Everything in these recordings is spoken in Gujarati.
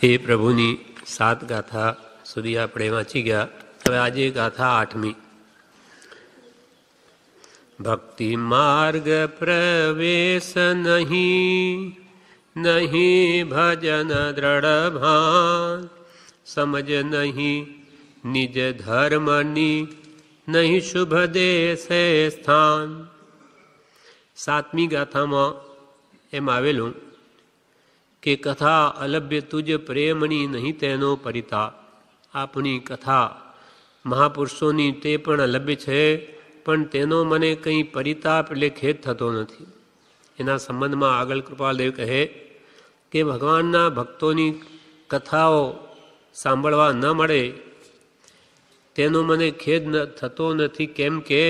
એ પ્રભુની 7 ગાથા સુધી આપણે વાંચી ગયા. હવે આજે ગાથા 8મી. ભક્તિ માર્ગ પ્રવેશ નહીં, નહીં ભજન દ્રઢ ભાન, સમજ નહીં નિજ ધર્મની, નહીં શુભ દેશે સ્થાન. 7મી ગાથામાં એમ આવેલું કે કથા અલભ્ય તુજ પ્રેમની નહીં તેનો પરિતાપ. આપણી કથા મહાપુરુષોની તે પણ અલભ્ય છે, પણ તેનો મને કંઈ પરિતાપ એટલે ખેદ થતો નથી. એના સંબંધમાં આગળ કૃપાલદેવ કહે કે ભગવાનના ભક્તોની કથાઓ સાંભળવા ન મળે તેનો મને ખેદ થતો નથી, કેમ કે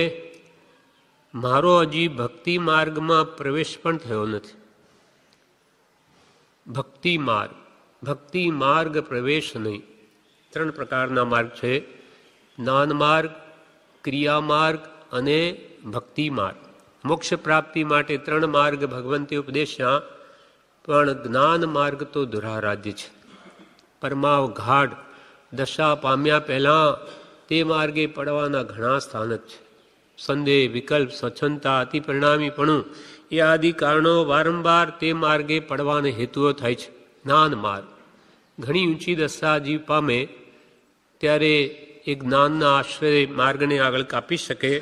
મારો હજી ભક્તિ માર્ગમાં પ્રવેશ પણ થયો નથી. ભક્તિ માર્ગ પ્રવેશ નહીં. 3 પ્રકારના માર્ગ છે: જ્ઞાન માર્ગ, ક્રિયા માર્ગ અને ભક્તિ માર્ગ. મોક્ષ પ્રાપ્તિ માટે 3 માર્ગ ભગવંતે ઉપદેશ્યા, પણ જ્ઞાન માર્ગ તો દુરારાધ્ય છે. પરમાવ ઘાટ દશા પામ્યા પહેલાં તે માર્ગે પડવાના ઘણા સ્થાન જ છે. સંદેહ, વિકલ્પ, સ્વચ્છંદતા, અતિ પરિણામીપણું એ આદિ કારણો વારંવાર તે માર્ગે પડવાને હેતુઓ થાય છે. જ્ઞાન માર્ગ ઘણી ઊંચી દશા જીવ પામે ત્યારે એ જ્ઞાનના આશ્રય માર્ગને આગળ કાપી શકે.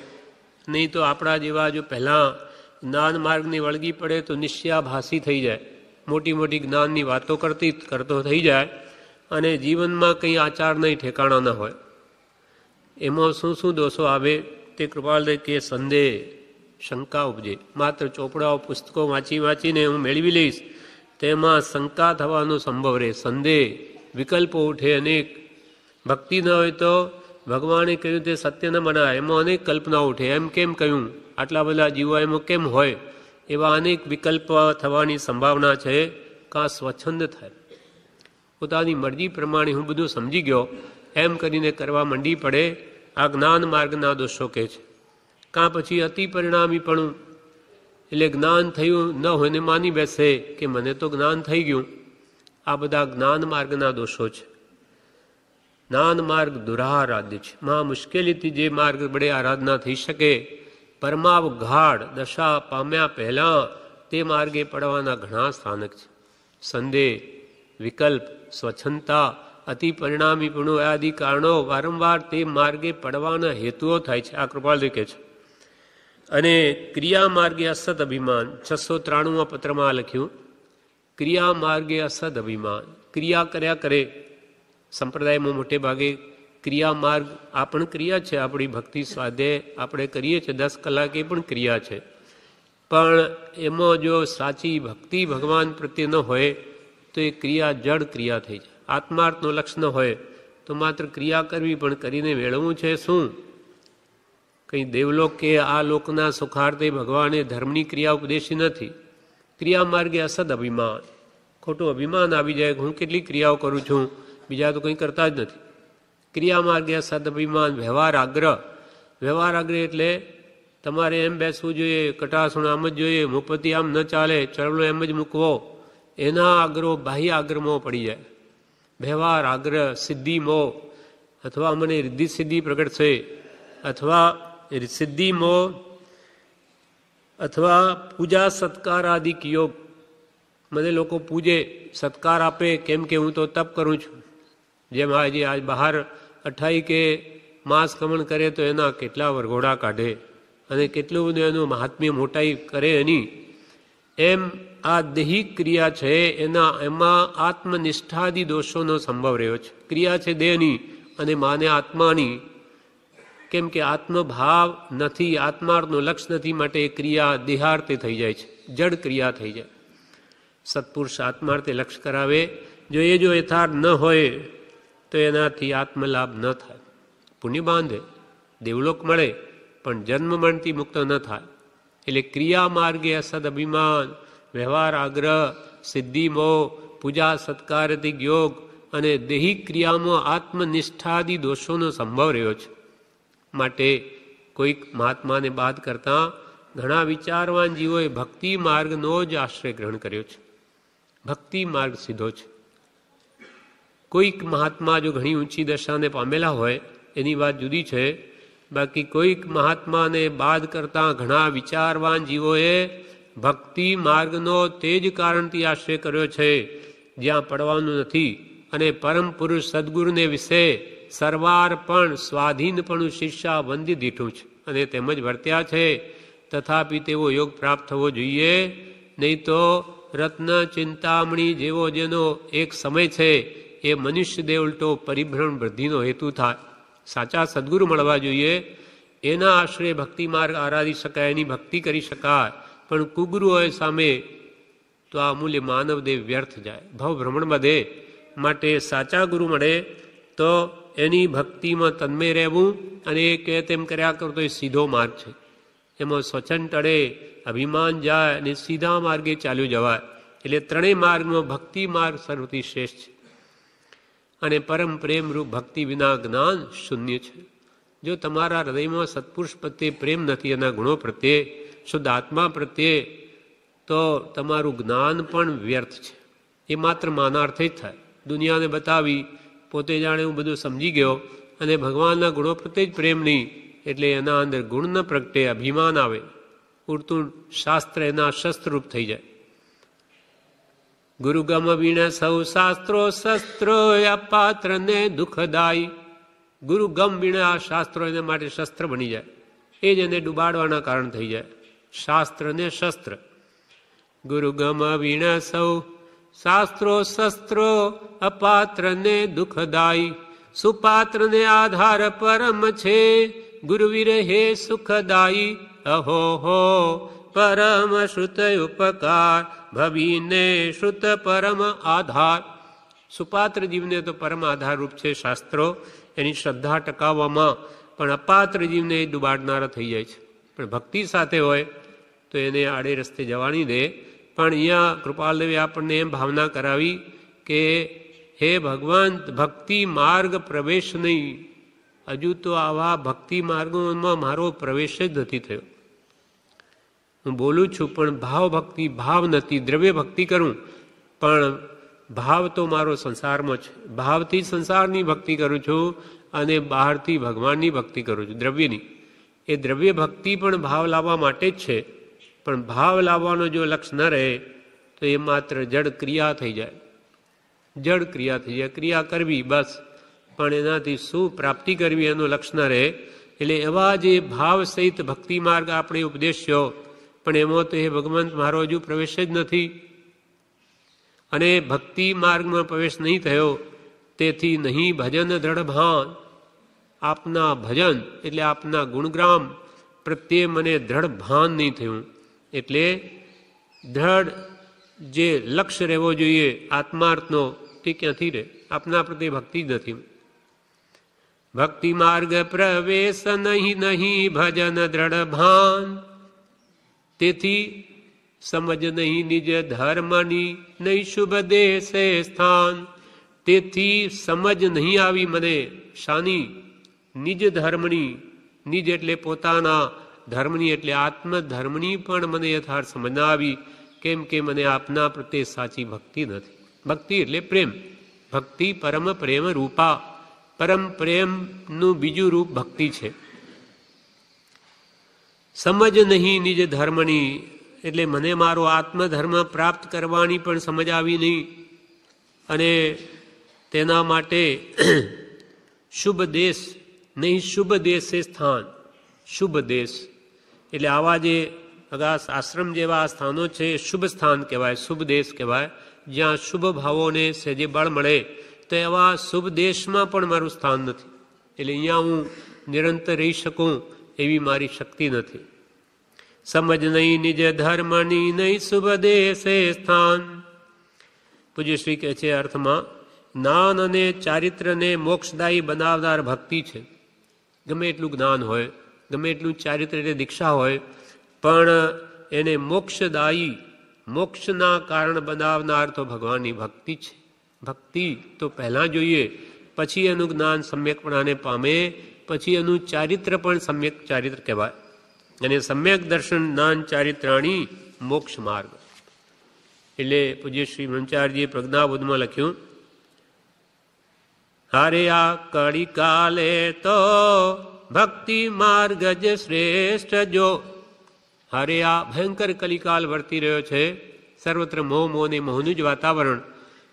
નહીં તો આપણા જેવા જો પહેલાં જ્ઞાન માર્ગને વળગી પડે તો નિશ્ચયાભાસી થઈ જાય, મોટી મોટી જ્ઞાનની વાતો કરતો થઈ જાય અને જીવનમાં કંઈ આચાર નહીં, ઠેકાણા ન હોય. એમાં શું દોષો આવે તે કૃપાલદેવ કે સંદેહ, શંકા ઉપજે. માત્ર ચોપડાઓ પુસ્તકો વાંચીને હું મેળવી લઈશ તેમાં શંકા થવાનો સંભવ રહે. સંદેહ, વિકલ્પો ઉઠે અનેક. ભક્તિ ન હોય તો ભગવાને કહ્યું તે સત્ય ન બનાય, એમાં અનેક કલ્પના ઉઠે. એમ કેમ કહ્યું, આટલા બધા જીવો એમાં કેમ હોય? એવા અનેક વિકલ્પ થવાની સંભાવના છે. કાં સ્વચ્છંદ થાય, પોતાની મરજી પ્રમાણે હું બધું સમજી ગયો એમ કરીને કરવા માંડી પડે. આ જ્ઞાન માર્ગના દોષો કહે છે. કાં પછી અતિ પરિણામીપણું, એટલે જ્ઞાન થયું ન હોય ને માની બેસે કે મને તો જ્ઞાન થઈ ગયું. આ બધા જ્ઞાન માર્ગના દોષો છે. જ્ઞાન માર્ગ દુરારાધ્ય છે. મહા મુશ્કેલીથી જે માર્ગ વડે આરાધના થઈ શકે, પરમાવ ઘાટ દશા પામ્યા પહેલાં તે માર્ગે પડવાના ઘણા સ્થાનક છે. સંદેહ, વિકલ્પ, સ્વચ્છંદતા, અતિ પરિણામીપણું આદિ કારણો વારંવાર તે માર્ગે પડવાના હેતુઓ થાય છે. આ કૃપાલદેવ કહે છે. અને ક્રિયા માર્ગે અસદ અભિમાન. 693 પત્રમાં લખ્યું, ક્રિયા માર્ગે અસદ અભિમાન. ક્રિયા કર્યા કરે. સંપ્રદાયમાં મોટે ભાગે ક્રિયા માર્ગ આ પણ ક્રિયા છે. આપણી ભક્તિ સ્વાધ્યાય આપણે કરીએ છીએ 10 કલાકે પણ ક્રિયા છે. પણ એમાં જો સાચી ભક્તિ ભગવાન પ્રત્યે ન હોય તો એ ક્રિયા જડ ક્રિયા થઈ જાય. આત્માર્થનો લક્ષ્ય ન હોય તો માત્ર ક્રિયા કરવી, પણ કરીને મેળવવું છે શું? કંઈ દેવલોક કે આ લોકના સુખાર્થે ભગવાને ધર્મની ક્રિયા ઉપદેશી નથી. ક્રિયા માર્ગે અસદ અભિમાન, ખોટું અભિમાન આવી જાય કે હું કેટલી ક્રિયાઓ કરું છું, બીજા તો કંઈ કરતા જ નથી. ક્રિયા માર્ગે અસદ અભિમાન. વ્યવહાર આગ્રહ. વ્યવહાર આગ્રહ એટલે તમારે એમ બેસવું જોઈએ, કટાસણ આમ જ જોઈએ, મુપતિ આમ ન ચાલે, ચરણો એમ જ મૂકવો. એના આગ્રહો બાહ્ય આગ્રહમાં પડી જાય. વ્યવહાર આગ્રહ, સિદ્ધિ મોહ, અથવા મને રિદ્ધિ સિદ્ધિ પ્રગટ છે, અથવા સિદ્ધિ મોહ, અથવા પૂજા સત્કાર આદિક યોગ. મને લોકો પૂજે, સત્કાર આપે, કેમ કે હું તો તપ કરું છું. જેમ આજે આજ બહાર 28 કે માસ કમણ કરે તો એના કેટલા વરઘોડા કાઢે અને કેટલું બધું એનું મહાત્મ્ય મોટાઈ કરે એની. એમ આ દૈહિક ક્રિયા છે એમાં આત્મનિષ્ઠાદી દોષોનો સંભવ રહ્યો છે. ક્રિયા છે દેહની અને માને આત્માની, કેમ કે આત્મભાવ નથી, આત્માર્થનું લક્ષ્ય નથી, માટે એ ક્રિયા દેહાર્થે થઈ જાય છે, જડ ક્રિયા થઈ જાય. સત્પુરુષ આત્માર્થે લક્ષ્ય કરાવે, જો યથાર્થ ન હોય તો એનાથી આત્મલાભ ન થાય. પુણ્ય બાંધે, દેવલોક મળે, પણ જન્મ મરણથી મુક્ત ન થાય. એટલે ક્રિયા માર્ગે અસદ અભિમાન, વ્યવહાર આગ્રહ, સિદ્ધિ મોહ, પૂજા સત્કારથી યોગ અને દૈહિક ક્રિયામાં આત્મનિષ્ઠાદી દોષોનો સંભવ રહ્યો છે. માટે કોઈક મહાત્માને બાદ કરતાં ઘણા વિચારવાન જીવોએ ભક્તિ માર્ગનો જ આશ્રય ગ્રહણ કર્યો છે. ભક્તિ માર્ગ સીધો છે. કોઈક મહાત્મા જો ઘણી ઊંચી દશાને પામેલા હોય એની વાત જુદી છે, બાકી કોઈક મહાત્માને બાદ કરતાં ઘણા વિચારવાન જીવોએ ભક્તિ માર્ગનો તે જ કારણથી આશ્રય કર્યો છે જ્યાં પડવાનું નથી, અને પરમ પુરુષ સદગુરુને વિશે સર્વાર્પણ સ્વાધીનપણું શિષ્યા વંદી દીઠું છે અને તેમજ વર્ત્યા છે. તથાપિ તેવો યોગ પ્રાપ્ત થવો જોઈએ, નહીં તો રત્ન ચિંતામણી જેવો જેનો એક સમય છે એ મનુષ્ય દેહ ઉલટો પરિભ્રમણ વૃદ્ધિનો હેતુ થાય. સાચા સદગુરુ મળવા જોઈએ, એના આશ્રય ભક્તિ માર્ગ આરાધી શકાય, એની ભક્તિ કરી શકાય. પણ કુગુરુઓએ સામે તો આ અમૂલ્ય માનવ દેહ વ્યર્થ જાય, ભવ ભ્રમણ બધે. માટે સાચા ગુરુ મળે તો એની ભક્તિમાં તન્મય રહેવું, અને એ કહે તેમ કર્યા કરતો એ સીધો માર્ગ છે. એમાં સ્વચન ટળે, અભિમાન જાય અને સીધા માર્ગે ચાલ્યું જવાય. એટલે ત્રણેય માર્ગમાં ભક્તિ માર્ગ સર્વથી શ્રેષ્ઠ છે. અને પરમ પ્રેમરૂપ ભક્તિ વિના જ્ઞાન શૂન્ય છે. જો તમારા હૃદયમાં સત્પુરુષ પ્રત્યે પ્રેમ નથી, એના ગુણો પ્રત્યે, શુદ્ધ આત્મા પ્રત્યે, તો તમારું જ્ઞાન પણ વ્યર્થ છે. એ માત્ર માનાર્થે જ થાય. દુનિયાને બતાવી પોતે જાણે હું બધું સમજી ગયો અને ભગવાનના ગુણો પ્રત્યે જ પ્રેમ નહીં, એટલે એના અંદર ગુણ ન પ્રગટે, અભિમાન આવે, પૂરતું શાસ્ત્ર એના શસ્ત્રરૂપ થઈ જાય. ગુરુગમ વીણ સૌ શાસ્ત્રો શસ્ત્રો અપાત્ર ને દુઃખદાયી. ગુરુગમ વીણ આ શાસ્ત્રો એને માટે શસ્ત્ર બની જાય, એ જ એને ડૂબાડવાના કારણ થઈ જાય. શાસ્ત્ર ને શસ્ત્ર. ગુરુગમ વીણ સૌ શાસ્ત્રો શસ્ત્રો અપાત્ર ને દુઃખદાયી. સુપાત્ર ને આધાર પરમ છે, ગુરુવીર હે સુખદાયી. અહો હો પરમ શ્રુત ઉપકાર ભવીને શ્રુત પરમ આધાર. સુપાત્ર જીવને તો પરમ આધારરૂપ છે શાસ્ત્રો, એની શ્રદ્ધા ટકાવવામાં. પણ અપાત્ર જીવને એ ડૂબાડનારા થઈ જાય છે. પણ ભક્તિ સાથે હોય તો એને આડે રસ્તે જવાની દે. પણ અહીંયા કૃપાલદેવે આપણને એમ ભાવના કરાવી કે હે ભગવાન, ભક્તિ માર્ગ પ્રવેશ નહીં. હજુ તો આવા ભક્તિ માર્ગોમાં મારો પ્રવેશ જ નથી થયો. હું બોલું છું પણ ભાવ ભક્તિ ભાવ નથી. દ્રવ્ય ભક્તિ કરું પણ ભાવ તો મારો સંસારમાં છે. ભાવથી સંસારની ભક્તિ કરું છું અને બહારથી ભગવાનની ભક્તિ કરું છું, દ્રવ્યની. એ દ્રવ્ય ભક્તિ પણ ભાવ લાવવા માટે જ છે. પણ ભાવ લાવવાનો જો લક્ષ ન રહે તો એ માત્ર જડ ક્રિયા થઈ જાય. જડ ક્રિયા થઈ જાય, ક્રિયા કરવી બસ, પણ એનાથી શું પ્રાપ્તિ કરવી એનું લક્ષ ન રહે. એટલે એવા જે ભાવ સહિત ભક્તિ માર્ગ આપણે ઉપદેશ્યો, પણ એમાં તો એ ભગવાન મારો હજુ પ્રવેશ જ નથી. અને ભક્તિ માર્ગમાં પ્રવેશ નહીં થયો, તેથી નહીં ભજન દ્રઢ ભાન. આપના ભજન એટલે આપના ગુણગ્રામ પ્રત્યે મને દ્રઢ ભાન નહીં થયું. એટલે દ્રઢ જે લક્ષ્ય રહેવો જોઈએ આત્માર્થનો, તે ક્યાંથી રહે? આપના પ્રત્યે ભક્તિ જ નથી. ભક્તિ માર્ગ પ્રવેશ નહીં નહીં ભજન દ્રઢ ભાન. તેથી સમજ નહીં નિજ ધર્મની, નહીં શુભ દેશે સ્થાન. તેથી સમજ નહીં આવી મને શાની? નિજ ધર્મની. નિજ એટલે પોતાના, ધર્મની એટલે આત્મધર્મની પણ મને યથાર્થ સમજ ના આવી. કેમ કે મને આપના પ્રત્યે સાચી ભક્તિ નથી. ભક્તિ એટલે પ્રેમ. ભક્તિ પરમ પ્રેમ રૂપા. પરમ પ્રેમનું બીજું રૂપ ભક્તિ છે. સમજ નહીં નિજ ધર્મની એટલે મને મારો આત્મધર્મ પ્રાપ્ત કરવાની પણ સમજ આવી નહીં. અને તેના માટે શુભ દેશ નહીં શુભ દેશે સ્થાન. શુભ દેશ એટલે આવા જે અગાસ આશ્રમ જેવા સ્થાનો છે શુભ સ્થાન કહેવાય, શુભ દેશ કહેવાય. જ્યાં શુભ ભાવોને સહેજે બળ મળે તો એવા શુભ દેશમાં પણ મારું સ્થાન નથી. એટલે અહીંયા હું નિરંતર રહી શકું એવી મારી શક્તિ નથી. સમજ નહીં નિજ ધર્મની, નહીં શુભ દેશે સ્થાન. પૂજ્યશ્રી કહે છે અર્થમાં, જ્ઞાન અને ચારિત્રને મોક્ષદાયી બનાવનાર ભક્તિ છે. ગમે એટલું જ્ઞાન હોય, ગમે એટલું ચારિત્ર એટલે દીક્ષા હોય, પણ એને મોક્ષદાયી, મોક્ષના કારણ બનાવનાર તો ભગવાનની ભક્તિ છે. ભક્તિ તો પહેલાં જોઈએ, પછી એનું જ્ઞાન સમ્યકપણાને પામે, પછી એનું ચારિત્ર પણ સમ્યક ચારિત્ર કહેવાય. અને સમ્યક દર્શન જ્ઞાન ચારિત્રાણી મોક્ષ માર્ગ. એટલે પૂજ્ય શ્રી બ્રહ્મચારીજીએ પ્રજ્ઞાબોધમાં લખ્યું હારે આ કળી કાલે તો ભક્તિ માર્ગ જ શ્રેષ્ઠ જો. હારે આ ભયંકર કલિકાલ વર્તી રહ્યો છે, સર્વત્ર મોહ મોહ ને મોહનું જ વાતાવરણ.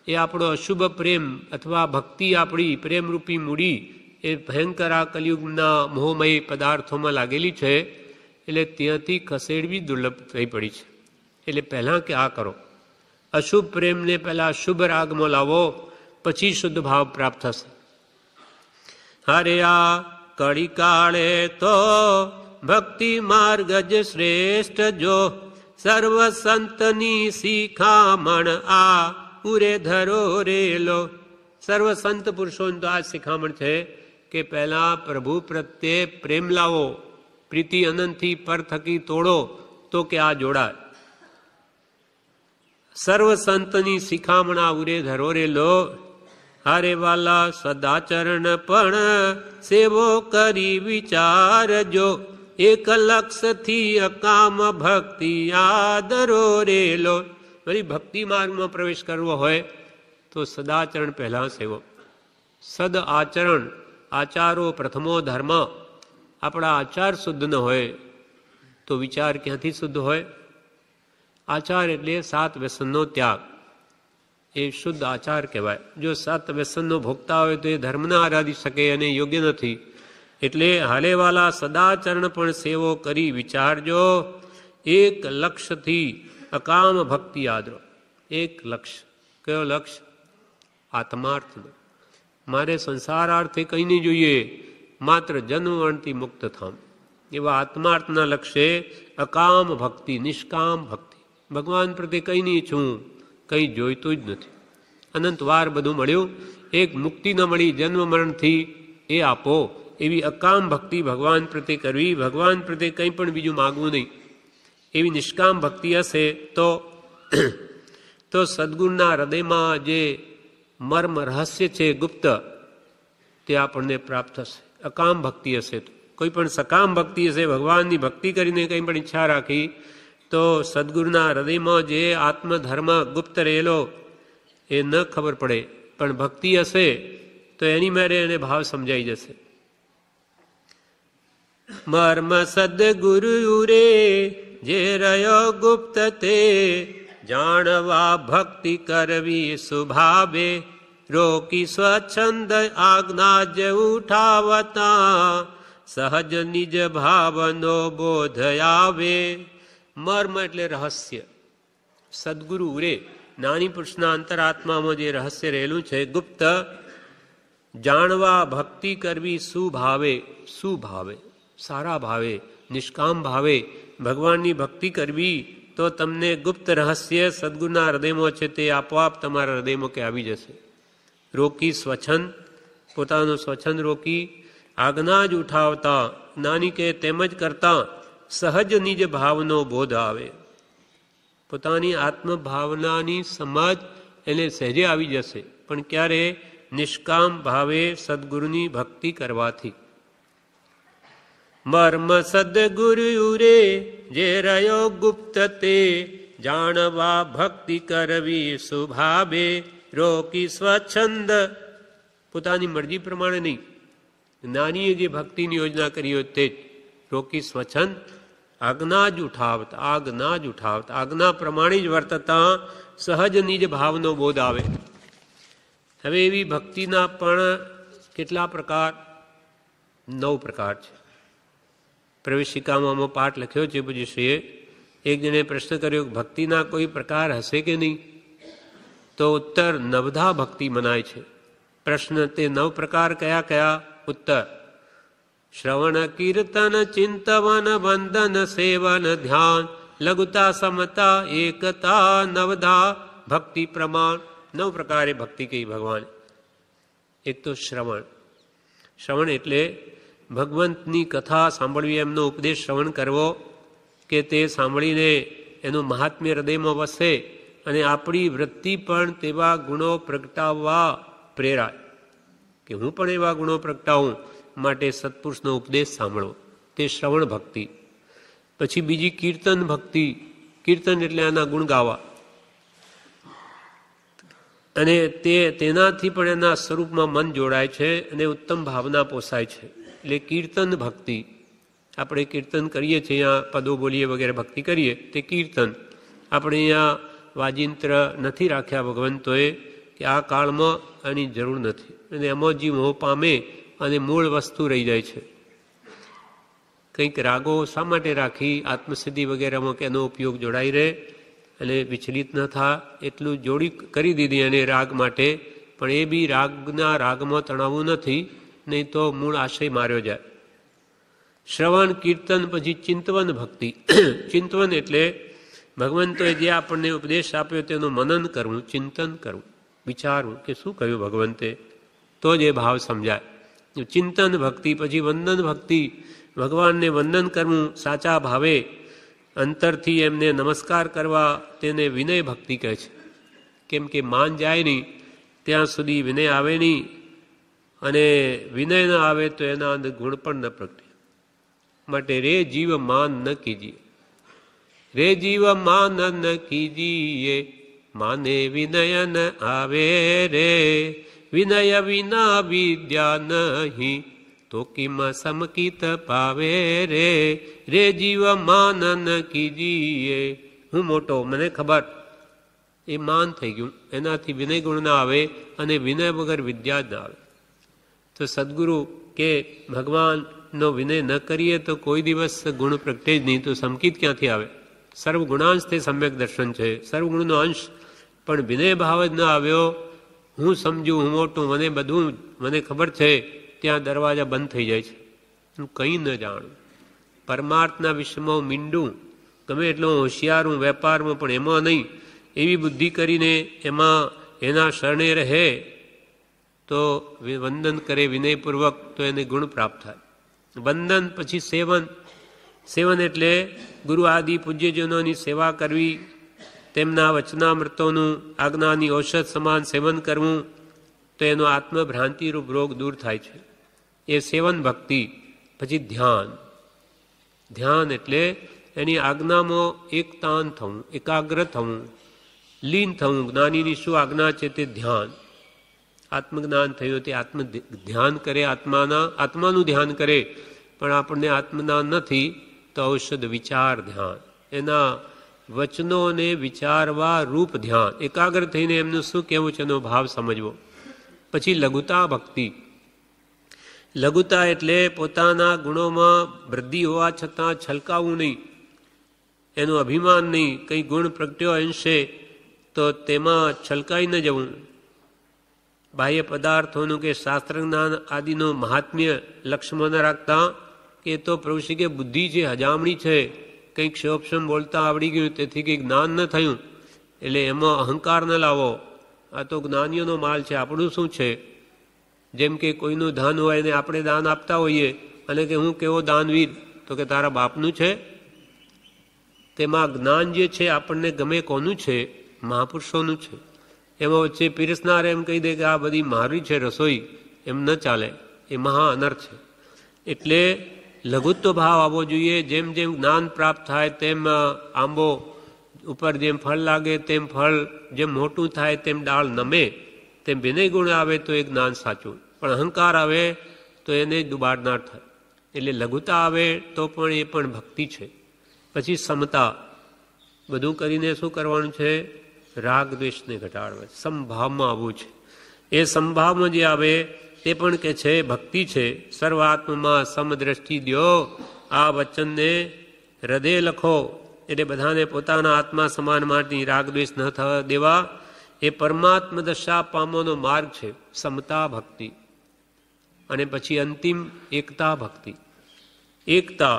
એ આપણો અશુભ પ્રેમ અથવા ભક્તિ આપણી પ્રેમરૂપી મૂડી એ ભયંકર આ કલિયુગના મોહમય પદાર્થોમાં લાગેલી છે, એટલે ત્યાંથી ખસેડવી દુર્લભ થઈ પડી છે. એટલે પહેલાં કે આ કરો, અશુભ પ્રેમને પહેલાં શુભ રાગમાં લાવો, પછી શુદ્ધ ભાવ પ્રાપ્ત થશે. હારે આ કળી કાળે તો ભક્તિ માર્ગ જ શ્રેષ્ઠ જો. સર્વ સંતની શિખામણ આ ઉરે ધરો રેલો. સર્વ સંત પુરુષોને તો આ શિખામણ છે કે પહેલા પ્રભુ પ્રત્યે પ્રેમ લાવો, પ્રીતિ અનંતથી પર થકી તોડો તો કે આ જોડાય. સર્વ સંતની શિખામણ આ ઉરે ધરો રેલો. હારે વાલા સદાચરણ પણ સેવો કરી વિચારજો. એક લક્ષથી અકામ ભક્તિ આદરો રેલો. વળી ભક્તિ માર્ગમાં પ્રવેશ કરવો હોય તો સદાચરણ પહેલાં સેવો. સદ આચરણ, આચારો પ્રથમો ધર્મ. આપણા આચાર શુદ્ધ ન હોય તો વિચાર ક્યાંથી શુદ્ધ હોય? આચાર એટલે 7 વ્યસનનો ત્યાગ, એ શુદ્ધ આચાર કહેવાય. જો 7 વ્યસનનો ભોગતા હોય તો એ ધર્મને આરાધી શકે અને યોગ્ય નથી. એટલે હાલેવાલા સદાચરણ પણ સેવો કરી વિચારજો. એક લક્ષ્યથી અકામ ભક્તિ આદરો. એક લક્ષ્ય. કયો લક્ષ્ય? આત્માર્થનો. મારે સંસારાર્થે કંઈ નહીં જોઈએ, માત્ર જન્મવણથી મુક્ત થામ. એવા આત્માર્થના લક્ષ્યે અકામ ભક્તિ, નિષ્કામ ભક્તિ. ભગવાન પ્રત્યે કંઈ નહીં ઈચ્છું, કંઈ જોઈતું જ નથી. અનંતવાર બધું મળ્યું, એક મુક્તિ ન મળી જન્મ મરણથી, એ આપો. એવી અકામ ભક્તિ ભગવાન પ્રત્યે કરવી. ભગવાન પ્રત્યે કંઈ પણ બીજું માગવું નહીં. એવી નિષ્કામ ભક્તિ હશે તો સદગુરુના હૃદયમાં જે મર્મ રહસ્ય છે ગુપ્ત, તે આપણને પ્રાપ્ત થશે. અકામ ભક્તિ હશે તો. કોઈ પણ સકામ ભક્તિ હશે, ભગવાનની ભક્તિ કરીને કંઈ પણ ઈચ્છા રાખી, તો સદગુરુના હૃદયમાં જે આત્મધર્મ ગુપ્ત રહેલો એ ન ખબર પડે. પણ ભક્તિ હશે તો એની મેરે એને ભાવ સમજાઈ જશે. મર્મ સદગુરુ રે જે રહ્યો ગુપ્ત તે જાણવા ભક્તિ કરવી સુભાવે. રોકી સ્વચ્છંદ આજ્ઞા જ ઉઠાવતા સહજ નિજ ભાવનો બોધ આવે. મર્મ એટલે રહસ્ય. સદગુરુ રે જ્ઞાની પુરુષના અંતરાત્મામાં જે રહસ્ય રહેલું છે ગુપ્ત, જાણવા ભક્તિ કરવી સુભાવે. સુભાવે, સારા ભાવે, નિષ્કામ ભાવે ભગવાનની ભક્તિ કરવી તો તમને ગુપ્ત રહસ્ય સદગુરુના હૃદયમાં છે તે આપોઆપ તમારા હૃદયમાં કે આવી જશે. રોકી સ્વચ્છંદ, પોતાનું સ્વચ્છંદ રોકી આજ્ઞા જ ઉઠાવતા, જ્ઞાની કે તેમજ કરતા સહજ નિજ ભાવનો બોધ આવે. પોતાની આત્મભાવનાની સમજ એને સહેજે આવી જશે. પણ ક્યારે? નિષ્કામ ભાવે સદગુરુની ભક્તિ કરવાથી. મર્મ સદગુરુ રે જે રહ્યો ગુપ્ત તે જાણવા ભક્તિ કરવી સુભાવે. રોકી સ્વચ્છંદ, પોતાની મરજી પ્રમાણે નહીં, જ્ઞાનીએ જે ભક્તિની યોજના કરી હોય તે જ. રોકી સ્વચ્છંદ, આજ્ઞા જ ઉઠાવતા. આજ્ઞા જ ઉઠાવતા, આજ્ઞા પ્રમાણે જ વર્તતા સહજ નિજ ભાવનો બોધ આવે. હવે એવી ભક્તિના પણ કેટલા પ્રકાર? 9 પ્રકાર છે. પ્રવેશિકામાં પાઠ લખ્યો છે પૂજ્યશ્રીએ. એક જણે પ્રશ્ન કર્યો, ભક્તિના કોઈ પ્રકાર હશે કે નહીં? તો ઉત્તર, નવધા ભક્તિ મનાય છે. પ્રશ્ન, તે 9 પ્રકાર કયા કયા? ઉત્તર, શ્રવણ કીર્તન ચિંતવન વંદન સેવન ધ્યાન લઘુતા સમતા એકતા નવધા ભક્તિ પ્રમાણ. 9 પ્રકારે ભક્તિ કહી ભગવાન. એક તો શ્રવણ. શ્રવણ એટલે ભગવંતની કથા સાંભળવી, એમનો ઉપદેશ શ્રવણ કરવો કે તે સાંભળીને એનું મહાત્મ્ય હૃદયમાં વસે અને આપણી વૃત્તિ પણ તેવા ગુણો પ્રગટાવવા પ્રેરાય કે હું પણ એવા ગુણો પ્રગટાવું. માટે સત્પુરુષનો ઉપદેશ સાંભળવો, તે શ્રવણ ભક્તિ. પછી બીજી કીર્તન ભક્તિ. કીર્તન એટલે આના ગુણ ગાવા. અને તેનાથી પણ એના સ્વરૂપમાં મન જોડાય છે અને ઉત્તમ ભાવના પોસાય છે. એટલે કીર્તન ભક્તિ, આપણે કીર્તન કરીએ છીએ, અહીંયા પદો બોલીએ વગેરે ભક્તિ કરીએ તે કીર્તન. આપણે અહીંયા વાજિંત્ર નથી રાખ્યા ભગવંતોએ કે આ કાળમાં આની જરૂર નથી, અને એમાં જીવ મોહ પામે અને મૂળ વસ્તુ રહી જાય છે. કંઈક રાગો શા માટે રાખી? આત્મસિદ્ધિ વગેરેમાં કે એનો ઉપયોગ જોડાઈ રહે અને વિચલિત ન થાય એટલું જોડી કરી દીધી એને રાગ માટે, પણ એ બી રાગમાં તણાવવું નથી, નહીં તો મૂળ આશય માર્યો જાય. શ્રવણ કીર્તન પછી ચિંતવન ભક્તિ. ચિંતવન એટલે ભગવંતોએ જે આપણને ઉપદેશ આપ્યો તેનું મનન કરવું, ચિંતન કરવું, વિચારવું કે શું કહ્યું ભગવંતે, તો જ એ ભાવ સમજાય. ચિંતન ભક્તિ પછી વંદન ભક્તિ, ભગવાનને વંદન કરવું સાચા ભાવે, અંતરથી એમને નમસ્કાર કરવા, તેને વિનય ભક્તિ કહે છે. કેમ કે માન જાય નહીં ત્યાં સુધી વિનય આવે નહીં, અને વિનય ન આવે તો એના અંદર ગુણ પણ ન પ્રગટે. માટે રે જીવ માન ન કીજીએ, રે જીવ માન ન કીજીએ, માને વિનય ન આવે રે, વિનય વિના વિદ્યા નહીં, તો કિમ સમકિત પાવે રે, રે જીવ માન ન કીજીએ. હું મોટો, મને ખબર, એ માન થઈ ગયું, એનાથી વિનય ગુણ ના આવે, અને વિનય વગર વિદ્યા જ ના આવે. તો સદગુરુ કે ભગવાનનો વિનય ન કરીએ તો કોઈ દિવસ ગુણ પ્રગટે જ નહીં, તો સમકિત ક્યાંથી આવે? સર્વગુણાંશ તે સમ્યક દર્શન છે, સર્વગુણનો અંશ, પણ વિનય ભાવ જ ન આવ્યો. હું સમજુ, હું મોટું, મને બધું મને ખબર છે, ત્યાં દરવાજા બંધ થઈ જાય છે. હું કંઈ ન જાણું, પરમાર્થના વિષયમાં મીંડું, ગમે એટલો હોશિયાર હું વેપારમાં, પણ એમાં નહીં. એવી બુદ્ધિ કરીને એમાં એના શરણે રહે તો વંદન કરે વિનયપૂર્વક, તો એને ગુણ પ્રાપ્ત થાય. વંદન પછી સેવન. સેવન એટલે ગુરુ આદિ પૂજ્યજનોની સેવા કરવી, તેમના વચનામૃતોનું આજ્ઞાની ઔષધ સમાન સેવન કરવું, તો એનો આત્મભ્રાંતિરૂપ રોગ દૂર થાય છે. એ સેવન ભક્તિ. પછી ધ્યાન. ધ્યાન એટલે એની આજ્ઞામાં એકતાન થવું, એકાગ્ર થવું, લીન થવું. જ્ઞાનીની શું આજ્ઞા છે તે ધ્યાન. આત્મજ્ઞાન થયું તે આત્મ ધ્યાન કરે, આત્માનું ધ્યાન કરે, પણ આપણને આત્મજ્ઞાન નથી તો ઔષધ વિચાર ધ્યાન, એના વચનોને વિચારવા રૂપ ધ્યાન. એકાગ્ર થઈને એમનું શું કહેવું છે એનો ભાવ સમજવો. પછી લઘુતા ભક્તિ. લઘુતા એટલે પોતાના ગુણોમાં વૃદ્ધિ હોવા છતાં છલકાવું નહીં, એનું અભિમાન નહીં. કંઈ ગુણ પ્રગટ્યો અંશે તો તેમાં છલકાઈ ન જવું. બાહ્ય પદાર્થોનું કે શાસ્ત્ર જ્ઞાન આદિનું મહાત્મ્ય લક્ષ્યમાં ન રાખતા, કે તો પ્રભુશ્રી કે બુદ્ધિ છે, હજામણી છે, કંઈક ક્ષોપક્ષમ બોલતા આવડી ગયું, તેથી કંઈક જ્ઞાન ન થયું, એટલે એમાં અહંકાર ન લાવો. આ તો જ્ઞાનીઓનો માલ છે, આપણું શું છે? જેમ કે કોઈનું ધન હોય ને આપણે દાન આપતા હોઈએ, અને કે હું કેવો દાનવીર, તો કે તારા બાપનું છે. તેમાં જ્ઞાન જે છે આપણને ગમે કોનું છે? મહાપુરુષોનું છે. એમાં વચ્ચે પીરસનાર એમ કહી દે કે આ બધી મારી છે રસોઈ, એમ ન ચાલે, એ મહા અનર્થ છે. એટલે લઘુત્વ ભાવ આવવો જોઈએ. જેમ જેમ જ્ઞાન પ્રાપ્ત થાય તેમ આંબો ઉપર જેમ ફળ લાગે તેમ ફળ, જેમ મોટું થાય તેમ ડાળ નમે, તેમ વિનય ગુણ આવે તો એ જ્ઞાન સાચું. પણ અહંકાર આવે તો એને દુબાડનાર થાય. એટલે લઘુતા આવે તો પણ એ પણ ભક્તિ છે. પછી સમતા. બધું કરીને શું કરવાનું છે? રાગ દ્વેષને ઘટાડવા, સમભાવમાં આવવું છે. એ સમભાવમાં જે આવે તે પણ કે છે ભક્તિ છે. સર્વાત્મમાં સમદ્રષ્ટિ દ્યો, આ વચનને હૃદય લખો. એટલે બધાને પોતાના આત્મા સમાન માટે રાગ દ્વેષ ન થવા દેવા, એ પરમાત્મ દશા પામવાનો માર્ગ છે, સમતા ભક્તિ. અને પછી અંતિમ એકતા ભક્તિ. એકતા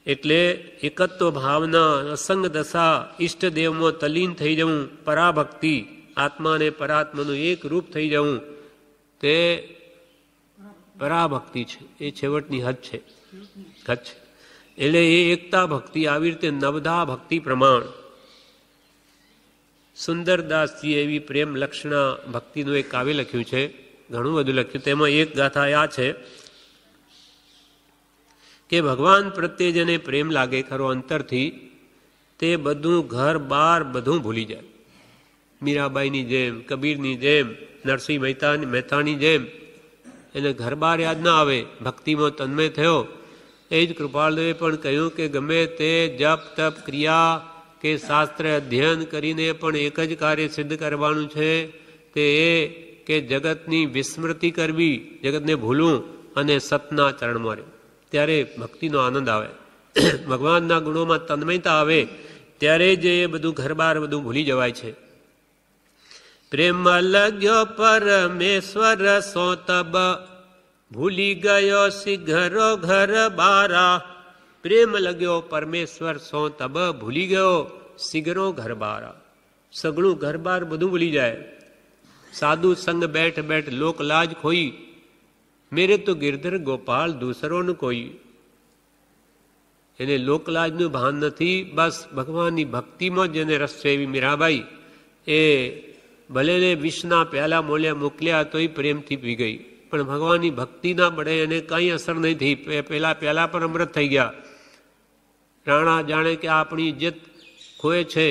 એટલે એકત્વ ભાવના, અસંગ દશા, ઈષ્ટદેવમાં તલીન થઈ જવું, પરાભક્તિ, આત્માને પરાત્માનું એક રૂપ થઈ જવું, તે પરાભક્તિ છે. એ છેવટની હદ છે. એટલે એ એકતા ભક્તિ. આવી રીતે નવધા ભક્તિ પ્રમાણ સુંદરદાસજીએ એવી પ્રેમ લક્ષણા ભક્તિનું એક કાવ્ય લખ્યું છે, ઘણું બધું લખ્યું. તેમાં એક ગાથા આ છે કે ભગવાન પ્રત્યે જેને પ્રેમ લાગે ખરો અંતરથી, તે બધું ઘર બાર બધું ભૂલી જાય. મીરાબાઈની જેમ, કબીરની જેમ, નરસિંહ મહેતાની જેમ એને ઘર બાર યાદ ના આવે, ભક્તિમાં તન્મય થયો. એ જ કૃપાળદેવે પણ કહ્યું કે ગમે તે જપ તપ ક્રિયા કે શાસ્ત્ર અધ્યયન કરીને પણ એક જ કાર્ય સિદ્ધ કરવાનું છે, તે એ કે જગતની વિસ્મૃતિ કરવી, જગતને ભૂલવું અને સતના ચરણમાં રહેવું. ત્યારે ભક્તિનો આનંદ આવે, ભગવાનના ગુણોમાં તન્મયતા આવે, ત્યારે જ એ બધું ઘર બાર બધું ભૂલી જવાય છે. પ્રેમ લગ્યો પરમેશ્વર સો તબ, ભૂલી ગયો શીઘરો ઘર બારા. પ્રેમ લગ્યો પરમેશ્વર સો તબ, ભૂલી ગયો શીઘરો ઘર બારા. સગળું ઘર બાર બધું ભૂલી જાય. સાધુ સંગ બેઠ બેઠ લોક લાજ ખોઈ, મેરે તો ગિરધર ગોપાલ દૂસરો ન કોઈ. એને લોકલાજનું ભાન નથી, બસ ભગવાનની ભક્તિમાં જેને રસ છે. એવી મીરાબાઈ એ ભલે ને વિષના પ્યાલા મોલ્યા મોકલ્યા તોય પ્રેમથી પી ગઈ, પણ ભગવાનની ભક્તિના બળે એને કંઈ અસર નહીં થઈ. પેલા પ્યાલા પર અમૃત થઈ ગયા. રાણા જાણે કે આપણી ઇજ્જત ખોએ છે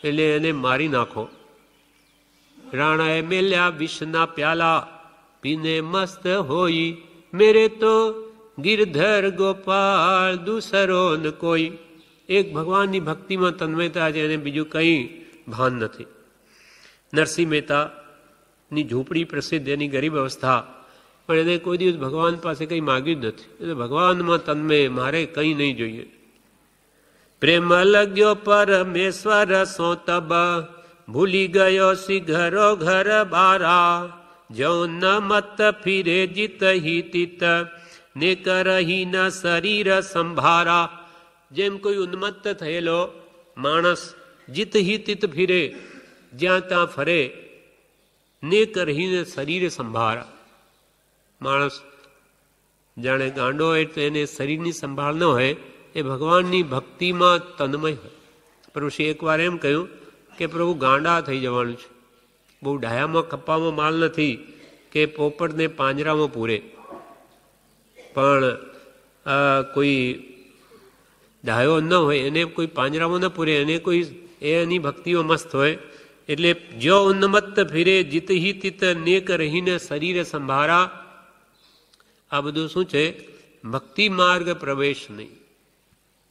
એટલે એને મારી નાખો. રાણાએ મેલ્યા વિષના પ્યાલા, પીને મસ્ત હોઈ, મેરે તો ગિરધર ગોપાલ દૂસરો ન કોઈ. એક ભગવાનની ભક્તિમાં તન્મયતા છે, એને બીજું કંઈ ભાન નથી. નરસિંહ મહેતાની ઝૂંપડી પ્રસિદ્ધ, એની ગરીબ અવસ્થા, પણ એને કોઈ દિવસ ભગવાન પાસે કંઈ માગ્યું જ નથી. એટલે ભગવાનમાં તન્મય, મારે કંઈ નહીં જોઈએ. પ્રેમ લગ્યો પરમેશ્વર સો તબ, ભૂલી ગયો શીઘરો ઘર બારા. જો ન મત ફિરે જીત હિ તિત, ને કરહી ન શરીર સંભારા. જેમ કોઈ ઉન્મત્ત થયેલો માણસ જીત હિ તિત ફિરે, જ્યાં ત્યાં ફરે, ને કરહીને શરીર સંભારા. માણસ જાણે ગાંડો હોય તો એને શરીરની સંભાળ ન હોય, એ ભગવાનની ભક્તિમાં તન્મય હોય. પ્રભુશ્રી એકવાર એમ કહ્યું કે પ્રભુ ગાંડા થઈ જવાનું છે. બહુ ડાયામાં કપ્પામાં માલ નથી કે પોપટને પાંજરામાં પૂરે, પણ કોઈ ડાયો ન હોય એને કોઈ પાંજરામાં ન પૂરે, એને કોઈ એની ભક્તિઓ મસ્ત હોય. એટલે જો ઉન્મત્ત ફિરે જીત હિ તિત, નેક રહીને શરીર સંભારા. આ બધું શું છે? ભક્તિ માર્ગ પ્રવેશ નહીં.